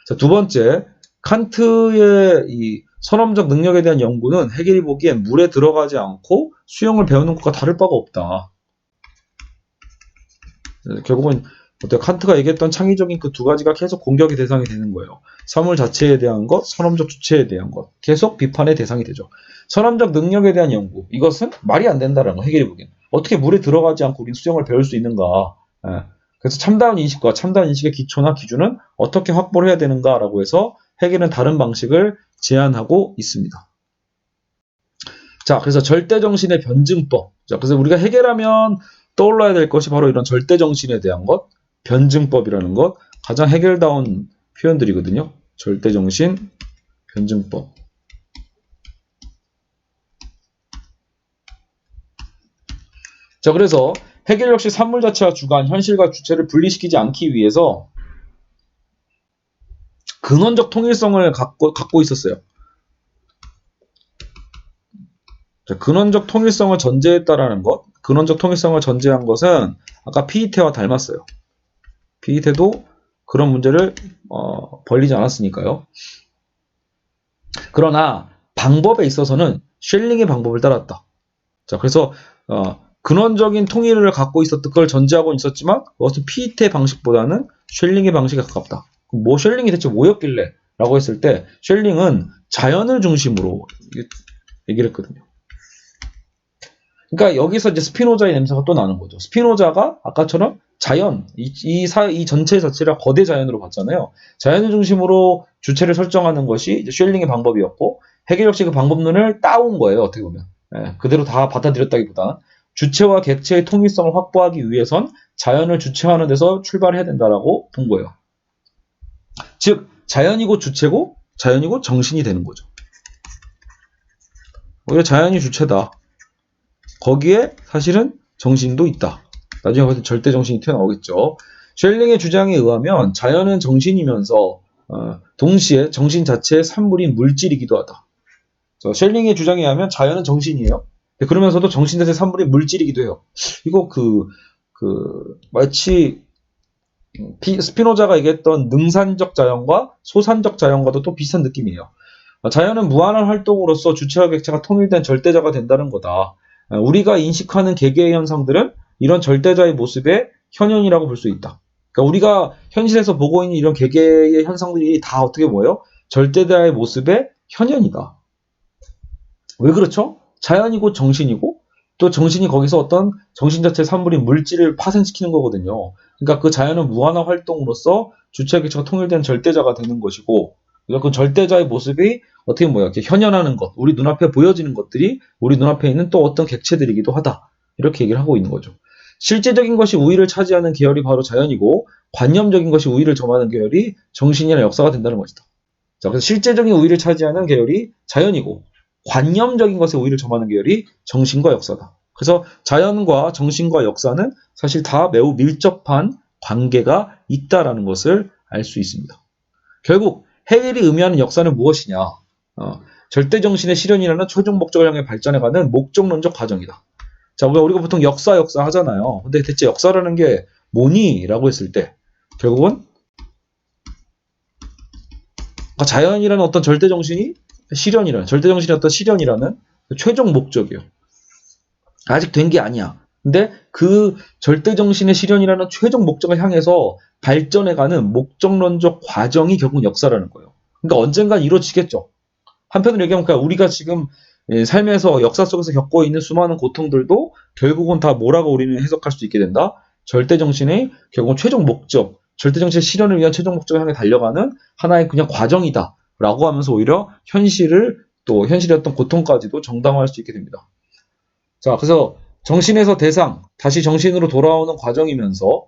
자, 두 번째, 칸트의 이 선험적 능력에 대한 연구는 헤겔이 보기엔 물에 들어가지 않고 수영을 배우는 것과 다를 바가 없다. 결국은 칸트가 얘기했던 창의적인 그 두 가지가 계속 공격의 대상이 되는 거예요. 사물 자체에 대한 것, 선험적 주체에 대한 것, 계속 비판의 대상이 되죠. 선험적 능력에 대한 연구, 이것은 말이 안 된다는 거, 헤겔이 보기엔. 어떻게 물에 들어가지 않고 우리는 수영을 배울 수 있는가. 그래서 참다운 인식과 참다운 인식의 기초나 기준은 어떻게 확보를 해야 되는가라고 해서 헤겔은 다른 방식을 제안하고 있습니다. 자, 그래서 절대정신의 변증법. 자, 그래서 우리가 해결하면 떠올라야 될 것이 바로 이런 절대정신에 대한 것, 변증법이라는 것, 가장 해결다운 표현들이거든요. 절대정신, 변증법. 자, 그래서 해결 역시 산물 자체와 주관, 현실과 주체를 분리시키지 않기 위해서 근원적 통일성을 갖고 있었어요. 자, 근원적 통일성을 전제했다라는 것, 근원적 통일성을 전제한 것은 아까 피이테와 닮았어요. 피이테도 그런 문제를 벌리지 않았으니까요. 그러나 방법에 있어서는 쉘링의 방법을 따랐다. 자, 그래서 근원적인 통일을 갖고 있었던 걸 전제하고 있었지만 그것은 피이테 방식보다는 쉘링의 방식에 가깝다. 뭐 쉘링이 대체 뭐였길래? 라고 했을 때 쉘링은 자연을 중심으로 얘기를 했거든요. 그러니까 여기서 이제 스피노자의 냄새가 또 나는 거죠. 스피노자가 아까처럼 자연, 이 전체 자체를 거대 자연으로 봤잖아요. 자연을 중심으로 주체를 설정하는 것이 이제 쉘링의 방법이었고, 해겔 역시 그 방법론을 따온 거예요. 어떻게 보면. 그대로 다 받아들였다기보다는 주체와 객체의 통일성을 확보하기 위해선 자연을 주체화하는 데서 출발해야 된다라고 본 거예요. 즉, 자연이고 주체고, 자연이고 정신이 되는 거죠. 오히려 자연이 주체다. 거기에 사실은 정신도 있다. 나중에 거기서 절대 정신이 튀어나오겠죠. 쉘링의 주장에 의하면 자연은 정신이면서 동시에 정신 자체의 산물인 물질이기도 하다. 쉘링의 주장에 의하면 자연은 정신이에요. 그러면서도 정신 자체의 산물인 물질이기도 해요. 이거 마치 스피노자가 얘기했던 능산적 자연과 소산적 자연과도 또 비슷한 느낌이에요. 자연은 무한한 활동으로서 주체와 객체가 통일된 절대자가 된다는 거다. 우리가 인식하는 개개의 현상들은 이런 절대자의 모습의 현현이라고 볼 수 있다. 그러니까 우리가 현실에서 보고 있는 이런 개개의 현상들이 다 어떻게 보여요? 절대자의 모습의 현현이다. 왜 그렇죠? 자연이고 정신이고 또 정신이 거기서 어떤 정신 자체의 산물인 물질을 파생시키는 거거든요. 그러니까 그 자연은 무한한 활동으로서 주체와 객체가 통일된 절대자가 되는 것이고 그 절대자의 모습이 어떻게 보면 이렇게 현현하는 것, 우리 눈앞에 보여지는 것들이 우리 눈앞에 있는 또 어떤 객체들이기도 하다. 이렇게 얘기를 하고 있는 거죠. 실제적인 것이 우위를 차지하는 계열이 바로 자연이고 관념적인 것이 우위를 점하는 계열이 정신이나 역사가 된다는 것이다. 자, 그래서 실제적인 우위를 차지하는 계열이 자연이고 관념적인 것에 우위를 점하는 계열이 정신과 역사다. 그래서 자연과 정신과 역사는 사실 다 매우 밀접한 관계가 있다라는 것을 알 수 있습니다. 결국 해겔이 의미하는 역사는 무엇이냐? 절대정신의 실현이라는 최종 목적을 향해 발전해가는 목적론적 과정이다. 자, 우리가 보통 역사 하잖아요. 근데 대체 역사라는 게 뭐니? 라고 했을 때 결국은 자연이라는 어떤 절대정신이 절대정신의 어떤 실현이라는 최종 목적이에요. 아직 된 게 아니야. 근데 그 절대정신의 실현이라는 최종 목적을 향해서 발전해가는 목적론적 과정이 결국 역사라는 거예요. 그러니까 언젠간 이루어지겠죠. 한편으로 얘기하면 우리가 지금 삶에서 역사 속에서 겪고 있는 수많은 고통들도 결국은 다 뭐라고 우리는 해석할 수 있게 된다? 절대정신의 결국 최종 목적, 절대정신의 실현을 위한 최종 목적을 향해 달려가는 하나의 그냥 과정이다. 라고 하면서 오히려 현실의 어떤 고통까지도 정당화할 수 있게 됩니다. 자, 그래서 정신에서 대상, 다시 정신으로 돌아오는 과정이면서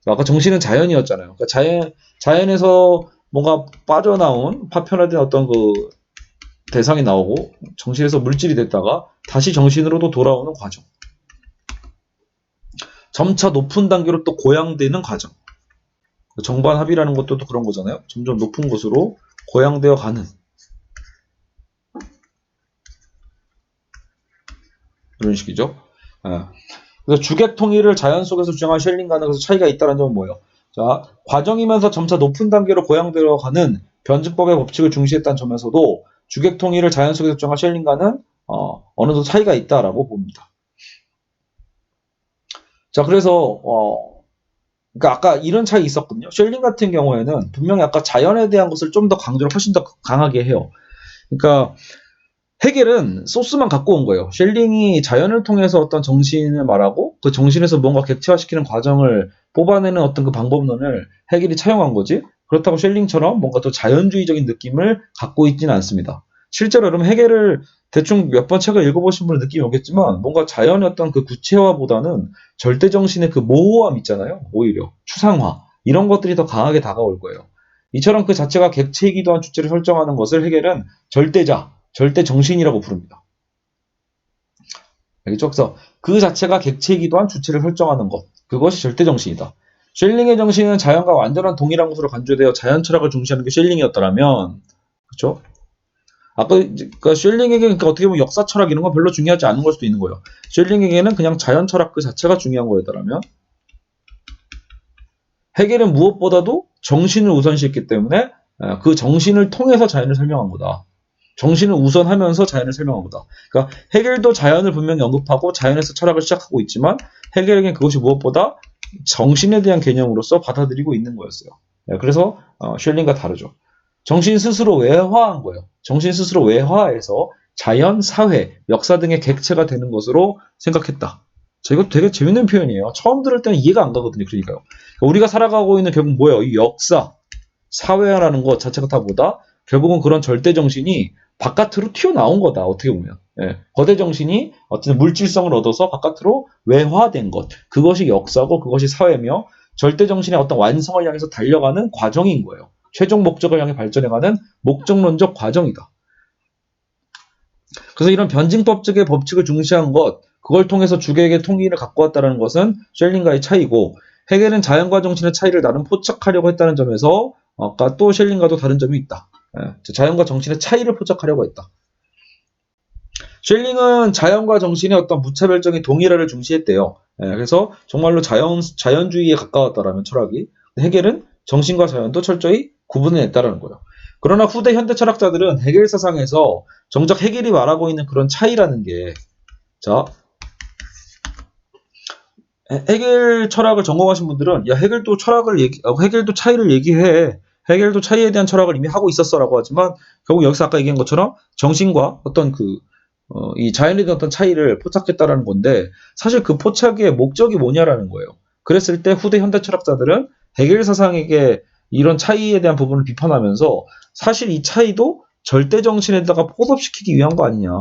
아까 정신은 자연이었잖아요. 그러니까 자연에서 뭔가 빠져나온 파편화된 어떤 그 대상이 나오고 정신에서 물질이 됐다가 다시 정신으로도 돌아오는 과정. 점차 높은 단계로 또 고양되는 과정. 정반합이라는 것도 또 그런 거잖아요. 점점 높은 곳으로 고양되어 가는 이런 식이죠. 그래서 주객 통일을 자연 속에서 주장한 쉘링과는 그래서 차이가 있다는 점은 뭐예요? 자, 과정이면서 점차 높은 단계로 고양되어 가는 변증법의 법칙을 중시했다는 점에서도 주객 통일을 자연 속에서 주장한 쉘링과는 어느 정도 차이가 있다라고 봅니다. 자, 그래서 그러니까 아까 이런 차이 있었거든요. 쉘링 같은 경우에는 분명히 아까 자연에 대한 것을 좀 더 강조를 훨씬 더 강하게 해요. 그러니까 해겔은 소스만 갖고 온 거예요. 쉘링이 자연을 통해서 어떤 정신을 말하고 그 정신에서 뭔가 객체화시키는 과정을 뽑아내는 어떤 그 방법론을 해겔이 차용한 거지. 그렇다고 쉘링처럼 뭔가 더 자연주의적인 느낌을 갖고 있지는 않습니다. 실제로 여러분 해겔을 대충 몇 번 책을 읽어보신 분은 느낌이 오겠지만 뭔가 자연의 어떤 그 구체화보다는 절대정신의 그 모호함 있잖아요. 오히려 추상화 이런 것들이 더 강하게 다가올 거예요. 이처럼 그 자체가 객체이기도 한 주체를 설정하는 것을 해겔은 절대자, 절대정신이라고 부릅니다. 알겠죠? 그래서 그 자체가 객체이기도 한 주체를 설정하는 것, 그것이 절대정신이다. 쉘링의 정신은 자연과 완전한 동일한 것으로 간주되어 자연 철학을 중시하는 게 쉘링이었다라면, 그렇죠? 아까 그러니까 쉘링에게 그러니까 어떻게 보면 역사 철학 이런 건 별로 중요하지 않은 걸 수도 있는 거예요. 쉘링에게는 그냥 자연 철학 그 자체가 중요한 거였다라면, 해겔은 무엇보다도 정신을 우선시했기 때문에 그 정신을 통해서 자연을 설명한 거다. 정신을 우선하면서 자연을 설명한 거다. 그러니까 해겔도 자연을 분명히 언급하고 자연에서 철학을 시작하고 있지만 해겔에게는 그것이 무엇보다 정신에 대한 개념으로서 받아들이고 있는 거였어요. 그래서 쉘링과 다르죠. 정신 스스로 외화한 거예요. 정신 스스로 외화해서 자연, 사회, 역사 등의 객체가 되는 것으로 생각했다. 자, 이거 되게 재밌는 표현이에요. 처음 들을 때는 이해가 안 가거든요. 그러니까요. 우리가 살아가고 있는 결국 뭐예요? 이 역사, 사회라는 것 자체가 다 뭐다? 결국은 그런 절대 정신이 바깥으로 튀어나온 거다. 어떻게 보면. 거대 정신이 어떤 물질성을 얻어서 바깥으로 외화된 것. 그것이 역사고 그것이 사회며 절대 정신의 어떤 완성을 향해서 달려가는 과정인 거예요. 최종 목적을 향해 발전해가는 목적론적 과정이다. 그래서 이런 변증법적의 법칙을 중시한 것, 그걸 통해서 주객의 통일을 갖고 왔다는 것은 쉘링과의 차이고, 해겔은 자연과 정신의 차이를 나름 포착하려고 했다는 점에서 아까 또 쉘링과도 다른 점이 있다. 자연과 정신의 차이를 포착하려고 했다. 쉘링은 자연과 정신의 어떤 무차별적인 동일화를 중시했대요. 그래서 정말로 자연주의에 가까웠다라는 철학이. 해겔은 정신과 자연도 철저히 구분을 했다라는 거예요. 그러나 후대 현대 철학자들은 해겔 사상에서 정작 해겔이 말하고 있는 그런 차이라는 게, 자, 해겔 철학을 전공하신 분들은 야 해겔도 해겔도 차이를 얘기해. 해겔도 차이에 대한 철학을 이미 하고 있었어라고 하지만 결국 여기서 아까 얘기한 것처럼 정신과 어떤 이 자연에 대한 어떤 차이를 포착했다라는 건데 사실 그 포착의 목적이 뭐냐라는 거예요. 그랬을 때 후대 현대 철학자들은 해겔 사상에게 이런 차이에 대한 부분을 비판하면서 사실 이 차이도 절대 정신에다가 포섭시키기 위한 거 아니냐.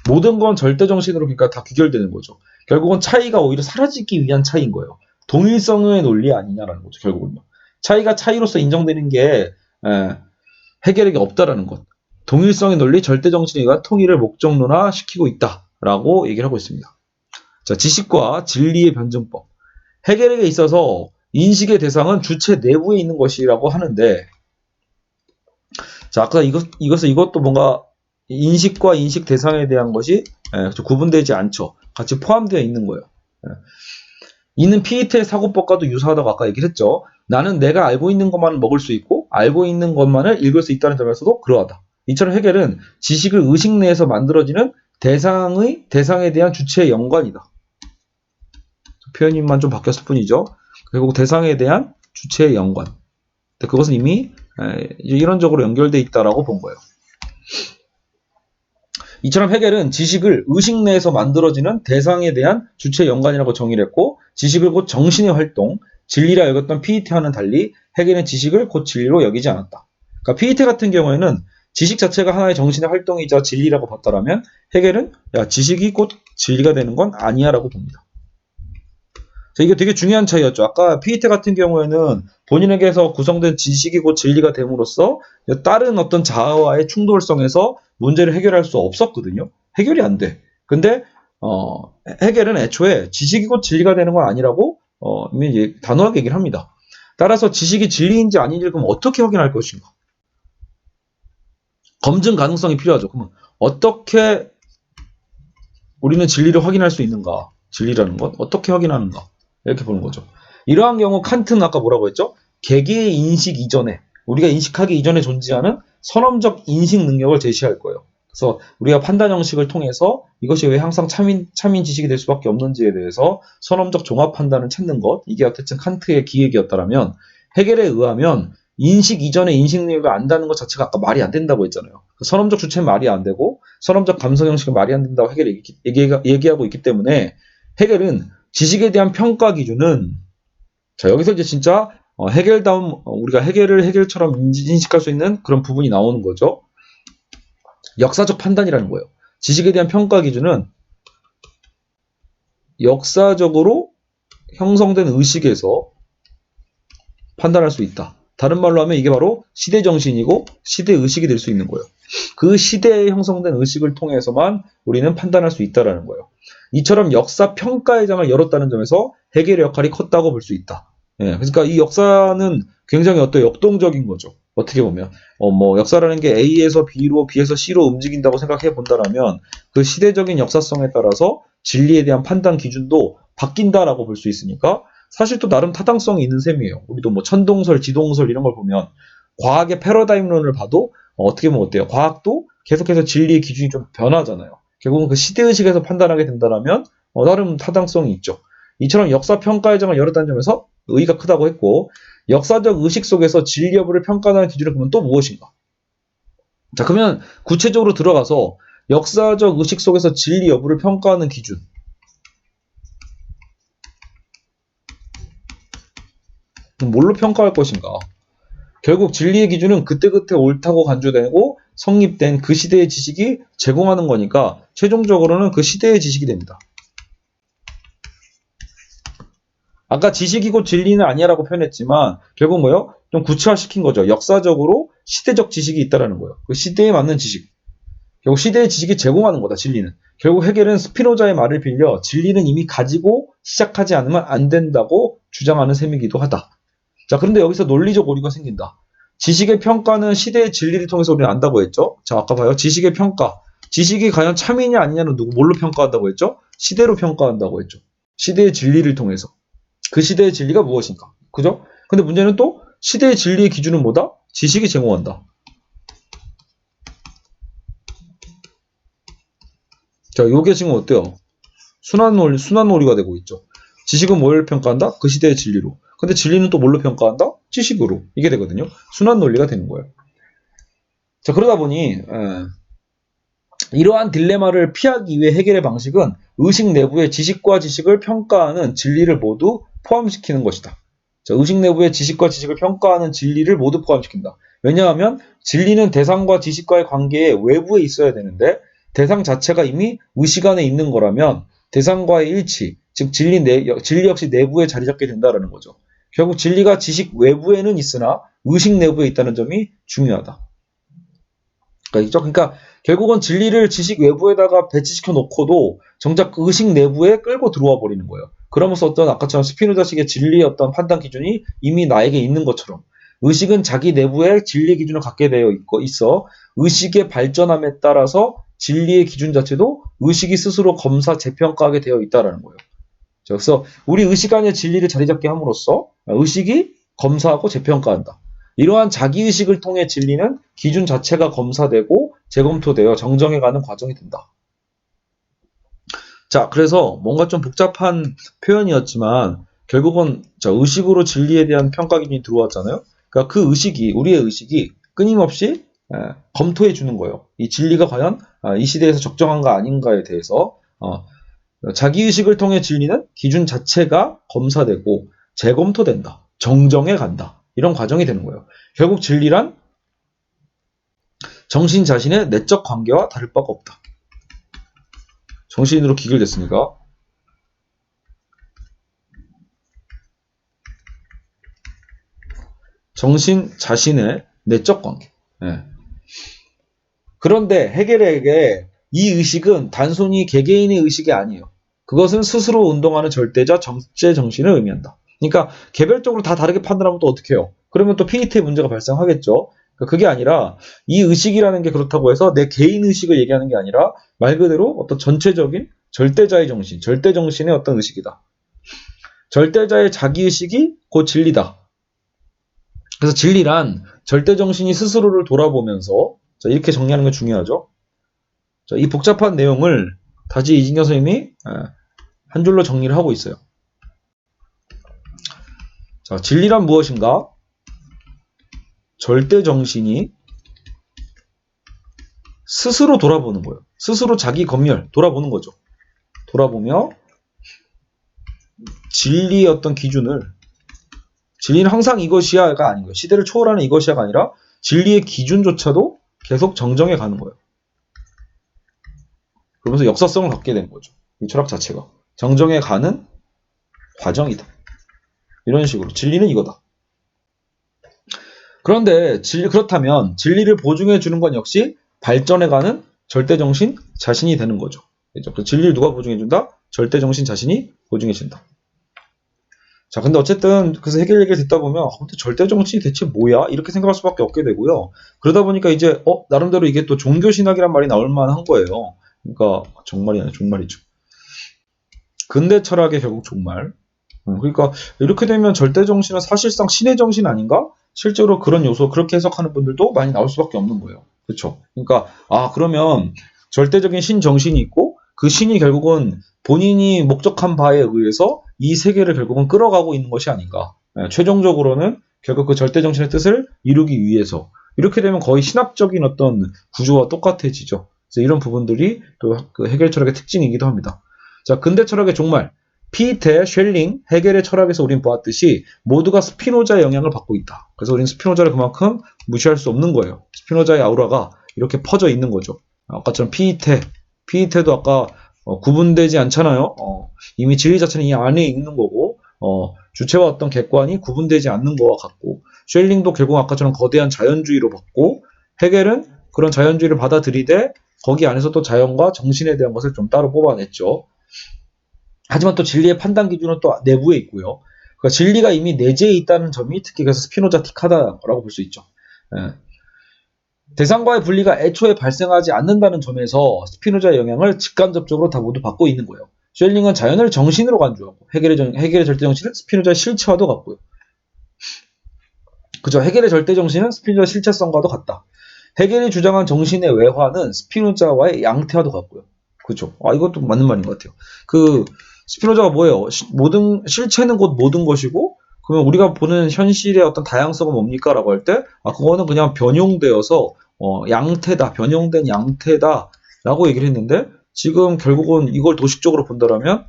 모든 건 절대 정신으로 그러니까 다 귀결되는 거죠. 결국은 차이가 오히려 사라지기 위한 차이인 거예요. 동일성의 논리 아니냐라는 거죠. 결국은요. 차이가 차이로서 인정되는 게 해결력이 없다라는 것. 동일성의 논리, 절대 정신과 통일을 목적론화시키고 있다라고 얘기를 하고 있습니다. 자, 지식과 진리의 변증법. 해결력에 있어서 인식의 대상은 주체 내부에 있는 것이라고 하는데, 자, 아까 이것도 뭔가 인식과 인식 대상에 대한 것이 구분되지 않죠. 같이 포함되어 있는 거예요. 이는 피이테의 사고법과도 유사하다고 아까 얘기를 했죠. 나는 내가 알고 있는 것만을 먹을 수 있고 알고 있는 것만을 읽을 수 있다는 점에서도 그러하다. 이처럼 해겔은 지식을 의식 내에서 만들어지는 대상에 대한 주체의 연관이다. 표현만 좀 바뀌었을 뿐이죠. 결국 대상에 대한 주체의 연관. 그것은 이미 이론적으로 연결되어 있다라고 본 거예요. 이처럼 해겔은 지식을 의식 내에서 만들어지는 대상에 대한 주체 연관이라고 정의를 했고 지식을 곧 정신의 활동, 진리라 여겼던 피이테와는 달리 해겔은 지식을 곧 진리로 여기지 않았다. 그러니까 피이테 같은 경우에는 지식 자체가 하나의 정신의 활동이자 진리라고 봤다라면 해겔은 지식이 곧 진리가 되는 건 아니야라고 봅니다. 자, 이게 되게 중요한 차이였죠. 아까 피이테 같은 경우에는 본인에게서 구성된 지식이 곧 진리가 됨으로써 다른 어떤 자아와의 충돌성에서 문제를 해결할 수 없었거든요. 해결이 안 돼. 근데 해겔은 애초에 지식이 곧 진리가 되는 건 아니라고 이미 단호하게 얘기를 합니다. 따라서 지식이 진리인지 아닌지를 그럼 어떻게 확인할 것인가? 검증 가능성이 필요하죠. 그러면 어떻게 우리는 진리를 확인할 수 있는가? 진리라는 것 어떻게 확인하는가? 이렇게 보는 거죠. 이러한 경우 칸트는 아까 뭐라고 했죠? 개개의 인식 이전에 우리가 인식하기 이전에 존재하는 선험적 인식 능력을 제시할 거예요. 그래서 우리가 판단 형식을 통해서 이것이 왜 항상 참인 지식이 될 수밖에 없는지에 대해서 선험적 종합 판단을 찾는 것, 이게 어쨌든 칸트의 기획이었다면 해겔에 의하면 인식 이전에 인식 능력을 안다는 것 자체가 아까 말이 안 된다고 했잖아요. 선험적 주체는 말이 안 되고 선험적 감성 형식은 말이 안 된다고 해겔이 얘기하고 있기 때문에 해겔은 지식에 대한 평가 기준은 자 여기서 이제 진짜 해겔다운 우리가 해겔을 해겔처럼 인식할 수 있는 그런 부분이 나오는 거죠. 역사적 판단이라는 거예요. 지식에 대한 평가 기준은 역사적으로 형성된 의식에서 판단할 수 있다. 다른 말로 하면 이게 바로 시대 정신이고 시대 의식이 될 수 있는 거예요. 그 시대에 형성된 의식을 통해서만 우리는 판단할 수 있다라는 거예요. 이처럼 역사 평가의 장을 열었다는 점에서 해겔의 역할이 컸다고 볼 수 있다. 예, 그러니까 이 역사는 굉장히 역동적인 거죠. 어떻게 보면 역사라는 게 A에서 B로, B에서 C로 움직인다고 생각해 본다라면 그 시대적인 역사성에 따라서 진리에 대한 판단 기준도 바뀐다라고 볼 수 있으니까 사실 또 나름 타당성이 있는 셈이에요. 우리도 천동설, 지동설 이런 걸 보면 과학의 패러다임론을 봐도 어떻게 보면 어때요? 과학도 계속해서 진리의 기준이 좀 변하잖아요. 결국은 그 시대의식에서 판단하게 된다면 나름 타당성이 있죠. 이처럼 역사 평가의 장을 열었다는 점에서 의의가 크다고 했고 역사적 의식 속에서 진리 여부를 평가하는 기준을 보면 또 무엇인가? 자, 그러면 구체적으로 들어가서 역사적 의식 속에서 진리 여부를 평가하는 기준. 뭘로 평가할 것인가? 결국 진리의 기준은 그때그때 옳다고 간주되고 성립된 그 시대의 지식이 제공하는 거니까 최종적으로는 그 시대의 지식이 됩니다. 아까 지식이고 진리는 아니야라고 표현했지만 결국 뭐요? 좀 구체화시킨 거죠. 역사적으로 시대적 지식이 있다라는 거예요. 그 시대에 맞는 지식. 결국 시대의 지식이 제공하는 거다. 진리는. 결국 해겔은 스피노자의 말을 빌려 진리는 이미 가지고 시작하지 않으면 안 된다고 주장하는 셈이기도 하다. 자, 그런데 여기서 논리적 오류가 생긴다. 지식의 평가는 시대의 진리를 통해서 우리는 안다고 했죠. 자, 아까 봐요. 지식의 평가. 지식이 과연 참이냐 아니냐는 뭘로 평가한다고 했죠? 시대로 평가한다고 했죠. 시대의 진리를 통해서. 그 시대의 진리가 무엇인가? 그죠? 근데 문제는 또 시대의 진리의 기준은 뭐다? 지식이 제공한다. 자, 요게 지금 어때요? 순환놀이가 되고 있죠. 지식은 뭘 평가한다? 그 시대의 진리로. 근데 진리는 또 뭘로 평가한다? 지식으로. 이게 되거든요. 순환논리가 되는 거예요. 자, 그러다 보니 이러한 딜레마를 피하기 위해 해겔의 방식은 의식 내부의 지식과 지식을 평가하는 진리를 모두 포함시키는 것이다. 자, 의식 내부의 지식과 지식을 평가하는 진리를 모두 포함시킨다. 왜냐하면 진리는 대상과 지식과의 관계에 외부에 있어야 되는데 대상 자체가 이미 의식 안에 있는 거라면 대상과의 일치, 즉 진리 역시 내부에 자리 잡게 된다는 거죠. 결국 진리가 지식 외부에는 있으나 의식 내부에 있다는 점이 중요하다. 그러니까 결국은 진리를 지식 외부에다가 배치시켜 놓고도 정작 그 의식 내부에 끌고 들어와 버리는 거예요. 그러면서 아까처럼 스피노자식의 진리의 어떤 판단 기준이 이미 나에게 있는 것처럼 의식은 자기 내부에 진리 기준을 갖게 되어 있어 의식의 발전함에 따라서 진리의 기준 자체도 의식이 스스로 검사 재평가하게 되어 있다는 거예요. 그래서 우리 의식 안에 진리를 자리 잡게 함으로써 의식이 검사하고 재평가한다. 이러한 자기의식을 통해 진리는 기준 자체가 검사되고 재검토되어 정정해가는 과정이 된다. 자, 그래서 뭔가 좀 복잡한 표현이었지만 결국은 의식으로 진리에 대한 평가 기준이 들어왔잖아요. 그러니까 그 의식이, 우리의 의식이 끊임없이 검토해 주는 거예요. 이 진리가 과연 이 시대에서 적정한가 아닌가에 대해서 자기의식을 통해 진리는 기준 자체가 검사되고 재검토된다. 정정해 간다. 이런 과정이 되는 거예요. 결국 진리란 정신 자신의 내적 관계와 다를 바가 없다. 정신으로 기결됐으니까. 정신 자신의 내적 관계. 네. 그런데 해겔에게 이 의식은 단순히 개개인의 의식이 아니에요. 그것은 스스로 운동하는 절대자 정체 정신을 의미한다. 그러니까 개별적으로 다 다르게 판단하면 또 어떻게 해요? 그러면 또 피니트의 문제가 발생하겠죠. 그게 아니라 이 의식이라는 게 그렇다고 해서 내 개인 의식을 얘기하는 게 아니라 말 그대로 어떤 전체적인 절대자의 정신, 절대 정신의 어떤 의식이다. 절대자의 자기의식이 곧 진리다. 그래서 진리란 절대 정신이 스스로를 돌아보면서 이렇게 정리하는 게 중요하죠. 이 복잡한 내용을 다시 이진경 선생님이 한 줄로 정리를 하고 있어요. 자, 진리란 무엇인가? 절대 정신이 스스로 돌아보는 거예요. 스스로 자기 검열, 돌아보는 거죠. 돌아보며 진리의 어떤 기준을, 진리는 항상 이것이야가 아닌 거예요. 시대를 초월하는 이것이야가 아니라 진리의 기준조차도 계속 정정해 가는 거예요. 그러면서 역사성을 갖게 된 거죠. 이 철학 자체가. 정정에 가는 과정이다. 이런 식으로. 진리는 이거다. 그런데 그렇다면 진리를 보증해 주는 건 역시 발전해가는 절대정신 자신이 되는 거죠. 그렇죠? 그 진리를 누가 보증해 준다? 절대정신 자신이 보증해 준다. 자, 근데 어쨌든 그래서 해결 얘기를 듣다 보면 근데 절대정신이 대체 뭐야? 이렇게 생각할 수밖에 없게 되고요. 그러다 보니까 이제 나름대로 이게 또 종교신학이란 말이 나올 만한 거예요. 그러니까 정말이 아니라 종말이죠. 근대 철학의 결국 종말. 그러니까 이렇게 되면 절대정신은 사실상 신의 정신 아닌가? 실제로 그런 요소 그렇게 해석하는 분들도 많이 나올 수밖에 없는 거예요. 그렇죠? 그러니까 그러면 절대적인 신 정신이 있고 그 신이 결국은 본인이 목적한 바에 의해서 이 세계를 결국은 끌어가고 있는 것이 아닌가. 최종적으로는 결국 그 절대정신의 뜻을 이루기 위해서 이렇게 되면 거의 신학적인 어떤 구조와 똑같아지죠. 그래서 이런 부분들이 또 그 해결 철학의 특징이기도 합니다. 자, 근대 철학의 종말. 피테, 쉘링, 헤겔의 철학에서 우린 보았듯이 모두가 스피노자의 영향을 받고 있다. 그래서 우리는 스피노자를 그만큼 무시할 수 없는 거예요. 스피노자의 아우라가 이렇게 퍼져 있는 거죠. 아까처럼 피테도 아까 구분되지 않잖아요. 이미 진리 자체는 이 안에 있는 거고 주체와 어떤 객관이 구분되지 않는 거와 같고 쉘링도 결국 아까처럼 거대한 자연주의로 봤고 헤겔은 그런 자연주의를 받아들이되 거기 안에서 또 자연과 정신에 대한 것을 좀 따로 뽑아냈죠. 하지만 또 진리의 판단 기준은 또 내부에 있고요. 그러니까 진리가 이미 내재해 있다는 점이 특히 그래서 스피노자틱하다라고 볼 수 있죠. 대상과의 분리가 애초에 발생하지 않는다는 점에서 스피노자의 영향을 직간접적으로 다 모두 받고 있는 거예요. 쉘링은 자연을 정신으로 간주하고 헤겔의 절대정신은 스피노자의 실체와도 같고요. 그죠? 헤겔의 절대정신은 스피노자의 실체성과도 같다. 헤겔이 주장한 정신의 외화는 스피노자와의 양태와도 같고요. 그죠? 이것도 맞는 말인 것 같아요. 스피노자가 뭐예요? 실체는 곧 모든 것이고, 그러면 우리가 보는 현실의 어떤 다양성은 뭡니까? 라고 할 때, 그거는 그냥 변형되어서, 양태다, 변형된 양태다, 라고 얘기를 했는데, 지금 결국은 이걸 도식적으로 본다라면,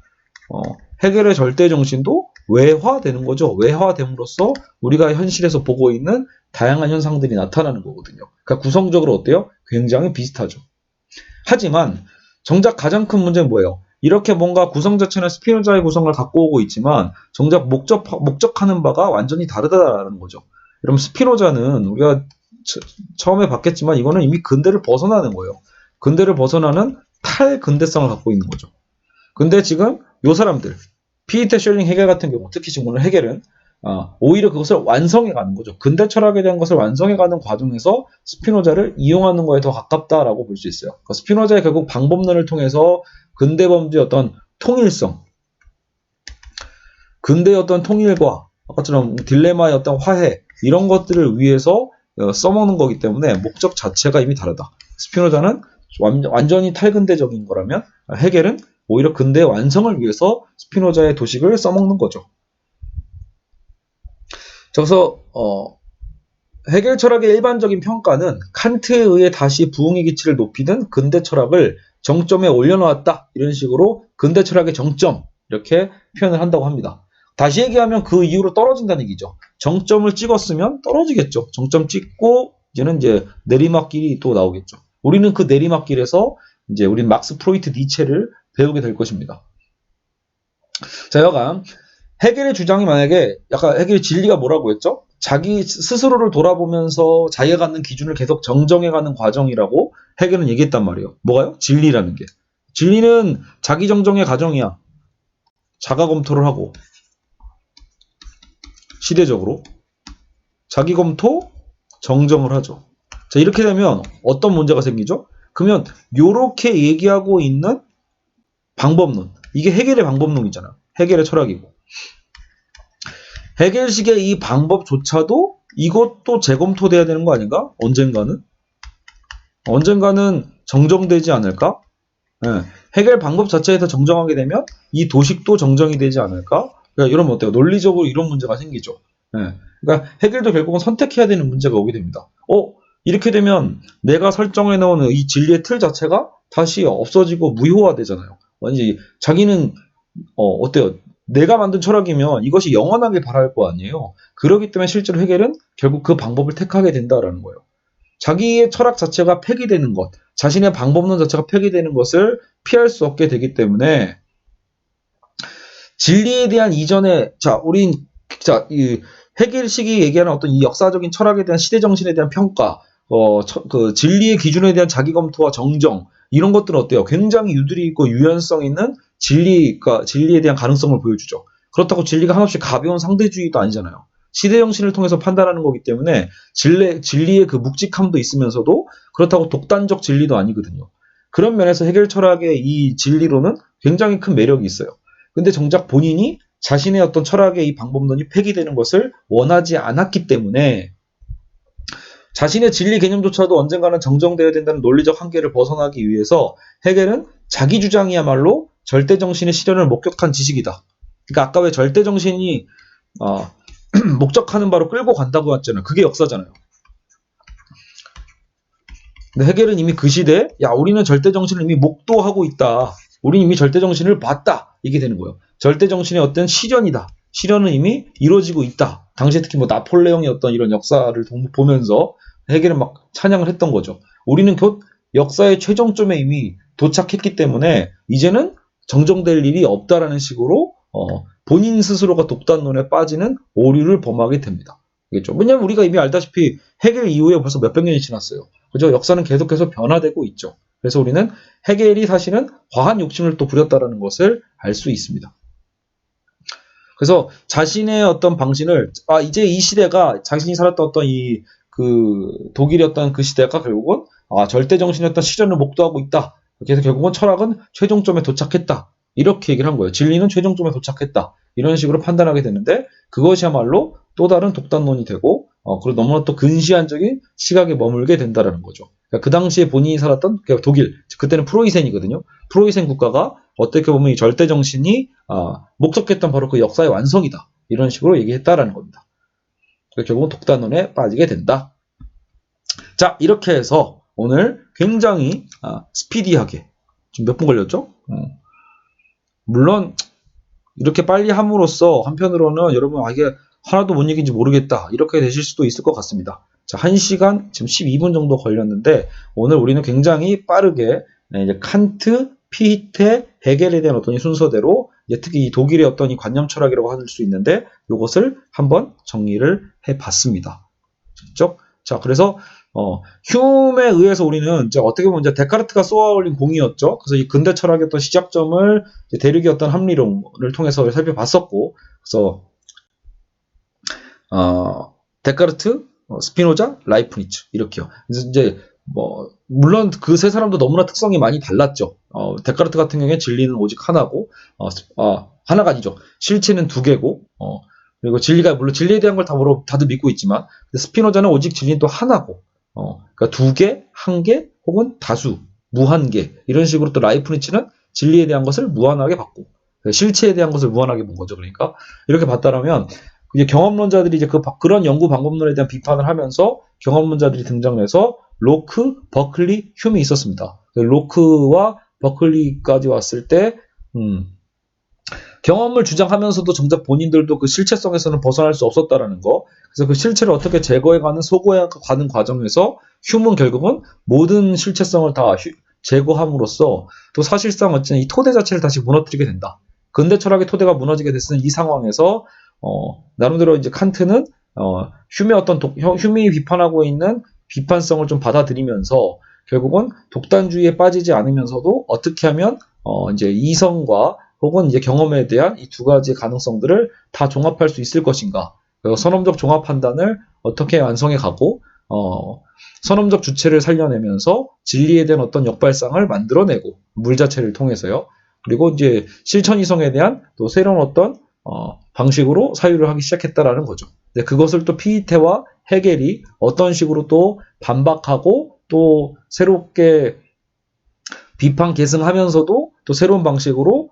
헤겔의 절대정신도 외화되는 거죠. 외화됨으로써 우리가 현실에서 보고 있는 다양한 현상들이 나타나는 거거든요. 그러니까 구성적으로 어때요? 굉장히 비슷하죠. 하지만, 정작 가장 큰 문제는 뭐예요? 이렇게 뭔가 구성 자체는 스피노자의 구성을 갖고 오고 있지만 정작 목적하는 바가 완전히 다르다라는 거죠. 여러분 스피노자는 우리가 처음에 봤겠지만 이거는 이미 근대를 벗어나는 거예요. 근대를 벗어나는 탈근대성을 갖고 있는 거죠. 근데 지금 요 사람들 피테, 쉘링, 헤겔 같은 경우 특히 지금 오늘 헤겔은 오히려 그것을 완성해가는 거죠. 근대 철학에 대한 것을 완성해가는 과정에서 스피노자를 이용하는 거에 더 가깝다라고 볼 수 있어요. 그러니까 스피노자의 결국 방법론을 통해서 근대 범주의 어떤 통일성, 근대의 어떤 통일과 아까처럼 딜레마의 어떤 화해 이런 것들을 위해서 써먹는 거기 때문에 목적 자체가 이미 다르다. 스피노자는 완전히 탈근대적인 거라면 헤겔은 오히려 근대의 완성을 위해서 스피노자의 도식을 써먹는 거죠. 그래서 헤겔 철학의 일반적인 평가는 칸트에 의해 다시 부흥의 기치를 높이는 근대 철학을 정점에 올려놓았다. 이런 식으로 근대 철학의 정점 이렇게 표현을 한다고 합니다. 다시 얘기하면 그 이후로 떨어진다는 얘기죠. 정점을 찍었으면 떨어지겠죠. 정점 찍고 이제 내리막길이 또 나오겠죠. 우리는 그 내리막길에서 이제 우리는 막스 프로이트 니체를 배우게 될 것입니다. 자, 여간 헤겔의 주장이 만약에 약간 헤겔의 진리가 뭐라고 했죠? 자기 스스로를 돌아보면서 자기가 갖는 기준을 계속 정정해가는 과정이라고 헤겔은 얘기했단 말이에요. 뭐가요? 진리라는 게. 진리는 자기 정정의 과정이야. 자가 검토를 하고 시대적으로 자기 검토, 정정을 하죠. 자, 이렇게 되면 어떤 문제가 생기죠? 그러면 요렇게 얘기하고 있는 방법론. 이게 헤겔의 방법론이잖아. 헤겔의 철학이고. 헤겔식의 이 방법조차도 이것도 재검토돼야 되는 거 아닌가? 언젠가는 정정되지 않을까? 헤겔 방법 자체에서 정정하게 되면 이 도식도 정정이 되지 않을까? 그러니까 이러면 어때요? 논리적으로 이런 문제가 생기죠. 그러니까 헤겔도 결국은 선택해야 되는 문제가 오게 됩니다. 이렇게 되면 내가 설정해 놓은 이 진리의 틀 자체가 다시 없어지고 무효화되잖아요. 완전히 자기는 어때요? 내가 만든 철학이면 이것이 영원하게 바랄 거 아니에요. 그렇기 때문에 실제로 헤겔은 결국 그 방법을 택하게 된다라는 거예요. 자기의 철학 자체가 폐기되는 것, 자신의 방법론 자체가 폐기되는 것을 피할 수 없게 되기 때문에 진리에 대한 이전에 이 헤겔식이 얘기하는 어떤 이 역사적인 철학에 대한 시대 정신에 대한 평가, 그 진리의 기준에 대한 자기 검토와 정정 이런 것들은 어때요? 굉장히 유두리 있고 유연성 있는 진리에 대한 가능성을 보여주죠. 그렇다고 진리가 한없이 가벼운 상대주의도 아니잖아요. 시대 정신을 통해서 판단하는 거기 때문에 진리의 그 묵직함도 있으면서도 그렇다고 독단적 진리도 아니거든요. 그런 면에서 해결 철학의 이 진리로는 굉장히 큰 매력이 있어요. 근데 정작 본인이 자신의 어떤 철학의 이 방법론이 폐기되는 것을 원하지 않았기 때문에 자신의 진리 개념조차도 언젠가는 정정되어야 된다는 논리적 한계를 벗어나기 위해서 헤겔은 자기 주장이야말로 절대정신의 실현을 목격한 지식이다. 그러니까 아까 왜 절대정신이 목적하는 바로 끌고 간다고 했잖아요. 그게 역사잖아요. 근데 헤겔은 이미 그 시대에 우리는 절대정신을 이미 목도하고 있다. 우리는 이미 절대정신을 봤다. 이게 되는 거예요. 절대정신의 어떤 실현이다. 실현은 이미 이루어지고 있다. 당시에 특히 뭐 나폴레옹의 어떤 이런 역사를 보면서 헤겔은 막 찬양을 했던 거죠. 우리는 곧 역사의 최종점에 이미 도착했기 때문에 이제는 정정될 일이 없다라는 식으로 본인 스스로가 독단론에 빠지는 오류를 범하게 됩니다. 알겠죠? 왜냐하면 우리가 이미 알다시피 헤겔 이후에 벌써 몇백 년이 지났어요. 그죠? 역사는 계속해서 변화되고 있죠. 그래서 우리는 헤겔이 사실은 과한 욕심을 또 부렸다는 것을 알 수 있습니다. 그래서 자신의 어떤 방신을 이제 이 시대가 자신이 살았던 어떤 독일이었던 그 시대가 결국은 절대 정신이었던 실현을 목도하고 있다. 그래서 결국은 철학은 최종점에 도착했다. 이렇게 얘기를 한 거예요. 진리는 최종점에 도착했다. 이런 식으로 판단하게 되는데 그것이야말로 또 다른 독단론이 되고 그리고 너무나 또 근시안적인 시각에 머물게 된다는 거죠. 그러니까 그 당시에 본인이 살았던 독일, 그때는 프로이센이거든요. 프로이센 국가가 어떻게 보면 이 절대 정신이 목적했던 바로 그 역사의 완성이다. 이런 식으로 얘기했다라는 겁니다. 결국은 독단론에 빠지게 된다. 자, 이렇게 해서 오늘 굉장히 스피디하게 지금 몇 분 걸렸죠? 물론 이렇게 빨리 함으로써 한편으로는 여러분 이게 하나도 뭔 얘기인지 모르겠다 이렇게 되실 수도 있을 것 같습니다. 자, 1시간 지금 12분 정도 걸렸는데 오늘 우리는 굉장히 빠르게 이제 칸트, 피히테, 헤겔에 대한 어떤 이 순서대로 특히 이 독일의 어떤 이 관념 철학이라고 할 수 있는데 이것을 한번 정리를 해봤습니다. 그렇죠? 자, 그래서 휴메에 의해서 우리는 이제 어떻게 보면 이제 데카르트가 쏘아올린 공이었죠. 그래서 이 근대 철학의 어떤 시작점을 대륙의 어떤 합리론을 통해서 살펴봤었고, 그래서 데카르트, 스피노자, 라이프니츠 이렇게요. 그래서 이제 물론 그 세 사람도 너무나 특성이 많이 달랐죠. 데카르트 같은 경우에 진리는 오직 하나고, 하나가 아니죠. 실체는 두 개고, 그리고 물론 진리에 대한 걸 다들 믿고 있지만, 스피노자는 오직 진리는 또 하나고, 그러니까 두 개, 한 개, 혹은 다수, 무한개 이런 식으로 또 라이프니츠는 진리에 대한 것을 무한하게 봤고, 실체에 대한 것을 무한하게 본 거죠. 그러니까 이렇게 봤다라면 이제 경험론자들이 이제 그런 연구 방법론에 대한 비판을 하면서 경험론자들이 등장해서 로크, 버클리, 휴메이 있었습니다. 로크와 버클리까지 왔을 때 경험을 주장하면서도 정작 본인들도 그 실체성에서는 벗어날 수 없었다라는 거. 그래서 그 실체를 어떻게 제거해가는 소거해가는 과정에서 휴는 결국은 모든 실체성을 다 제거함으로써 또 사실상 어쨌든 이 토대 자체를 다시 무너뜨리게 된다. 근대 철학의 토대가 무너지게 됐는 이 상황에서 나름대로 이제 칸트는 휴메이 비판하고 있는 비판성을 좀 받아들이면서 결국은 독단주의에 빠지지 않으면서도 어떻게 하면 이제 이성과 혹은 이제 경험에 대한 이 두 가지의 가능성들을 다 종합할 수 있을 것인가. 선험적 종합 판단을 어떻게 완성해 가고 선험적 주체를 살려내면서 진리에 대한 어떤 역발상을 만들어내고 물 자체를 통해서요. 그리고 이제 실천 이성에 대한 또 새로운 어떤 방식으로 사유를 하기 시작했다라는 거죠. 근데 그것을 또 피히테와 헤겔이 어떤 식으로 또 반박하고 또 새롭게 비판 계승하면서도 또 새로운 방식으로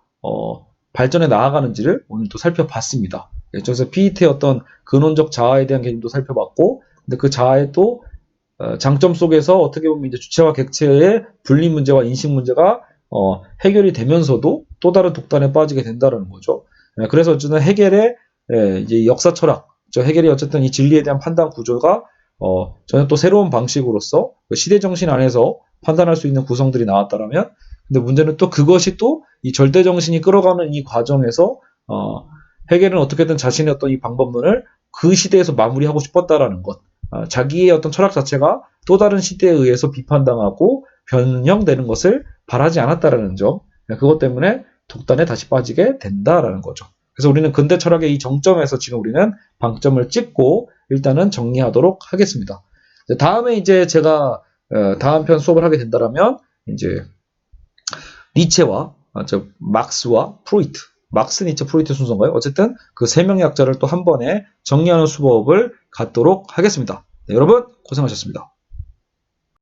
발전해 나아가는지를 오늘 또 살펴봤습니다. 그래서 피히테의 어떤 근원적 자아에 대한 개념도 살펴봤고, 근데 그 자아의 또 장점 속에서 어떻게 보면 이제 주체와 객체의 분리 문제와 인식 문제가 해결이 되면서도 또 다른 독단에 빠지게 된다는 거죠. 그래서 어쨌든 헤겔의 이제 역사 철학, 헤겔이 어쨌든 이 진리에 대한 판단 구조가 전혀 또 새로운 방식으로서 그 시대 정신 안에서 판단할 수 있는 구성들이 나왔다라면, 근데 문제는 또 그것이 또 이 절대 정신이 끌어가는 이 과정에서 헤겔은 어떻게든 자신의 어떤 이 방법론을 그 시대에서 마무리하고 싶었다라는 것, 자기의 어떤 철학 자체가 또 다른 시대에 의해서 비판당하고 변형되는 것을 바라지 않았다라는 점, 그것 때문에 독단에 다시 빠지게 된다라는 거죠. 그래서 우리는 근대 철학의 이 정점에서 지금 우리는 방점을 찍고 일단은 정리하도록 하겠습니다. 다음에 이제 제가 다음 편 수업을 하게 된다면 이제 니체와 막스와 프로이트, 막스, 니체, 프로이트 순서인가요? 어쨌든 그 세 명의 학자를 또 한 번에 정리하는 수업을 갖도록 하겠습니다. 네, 여러분 고생하셨습니다.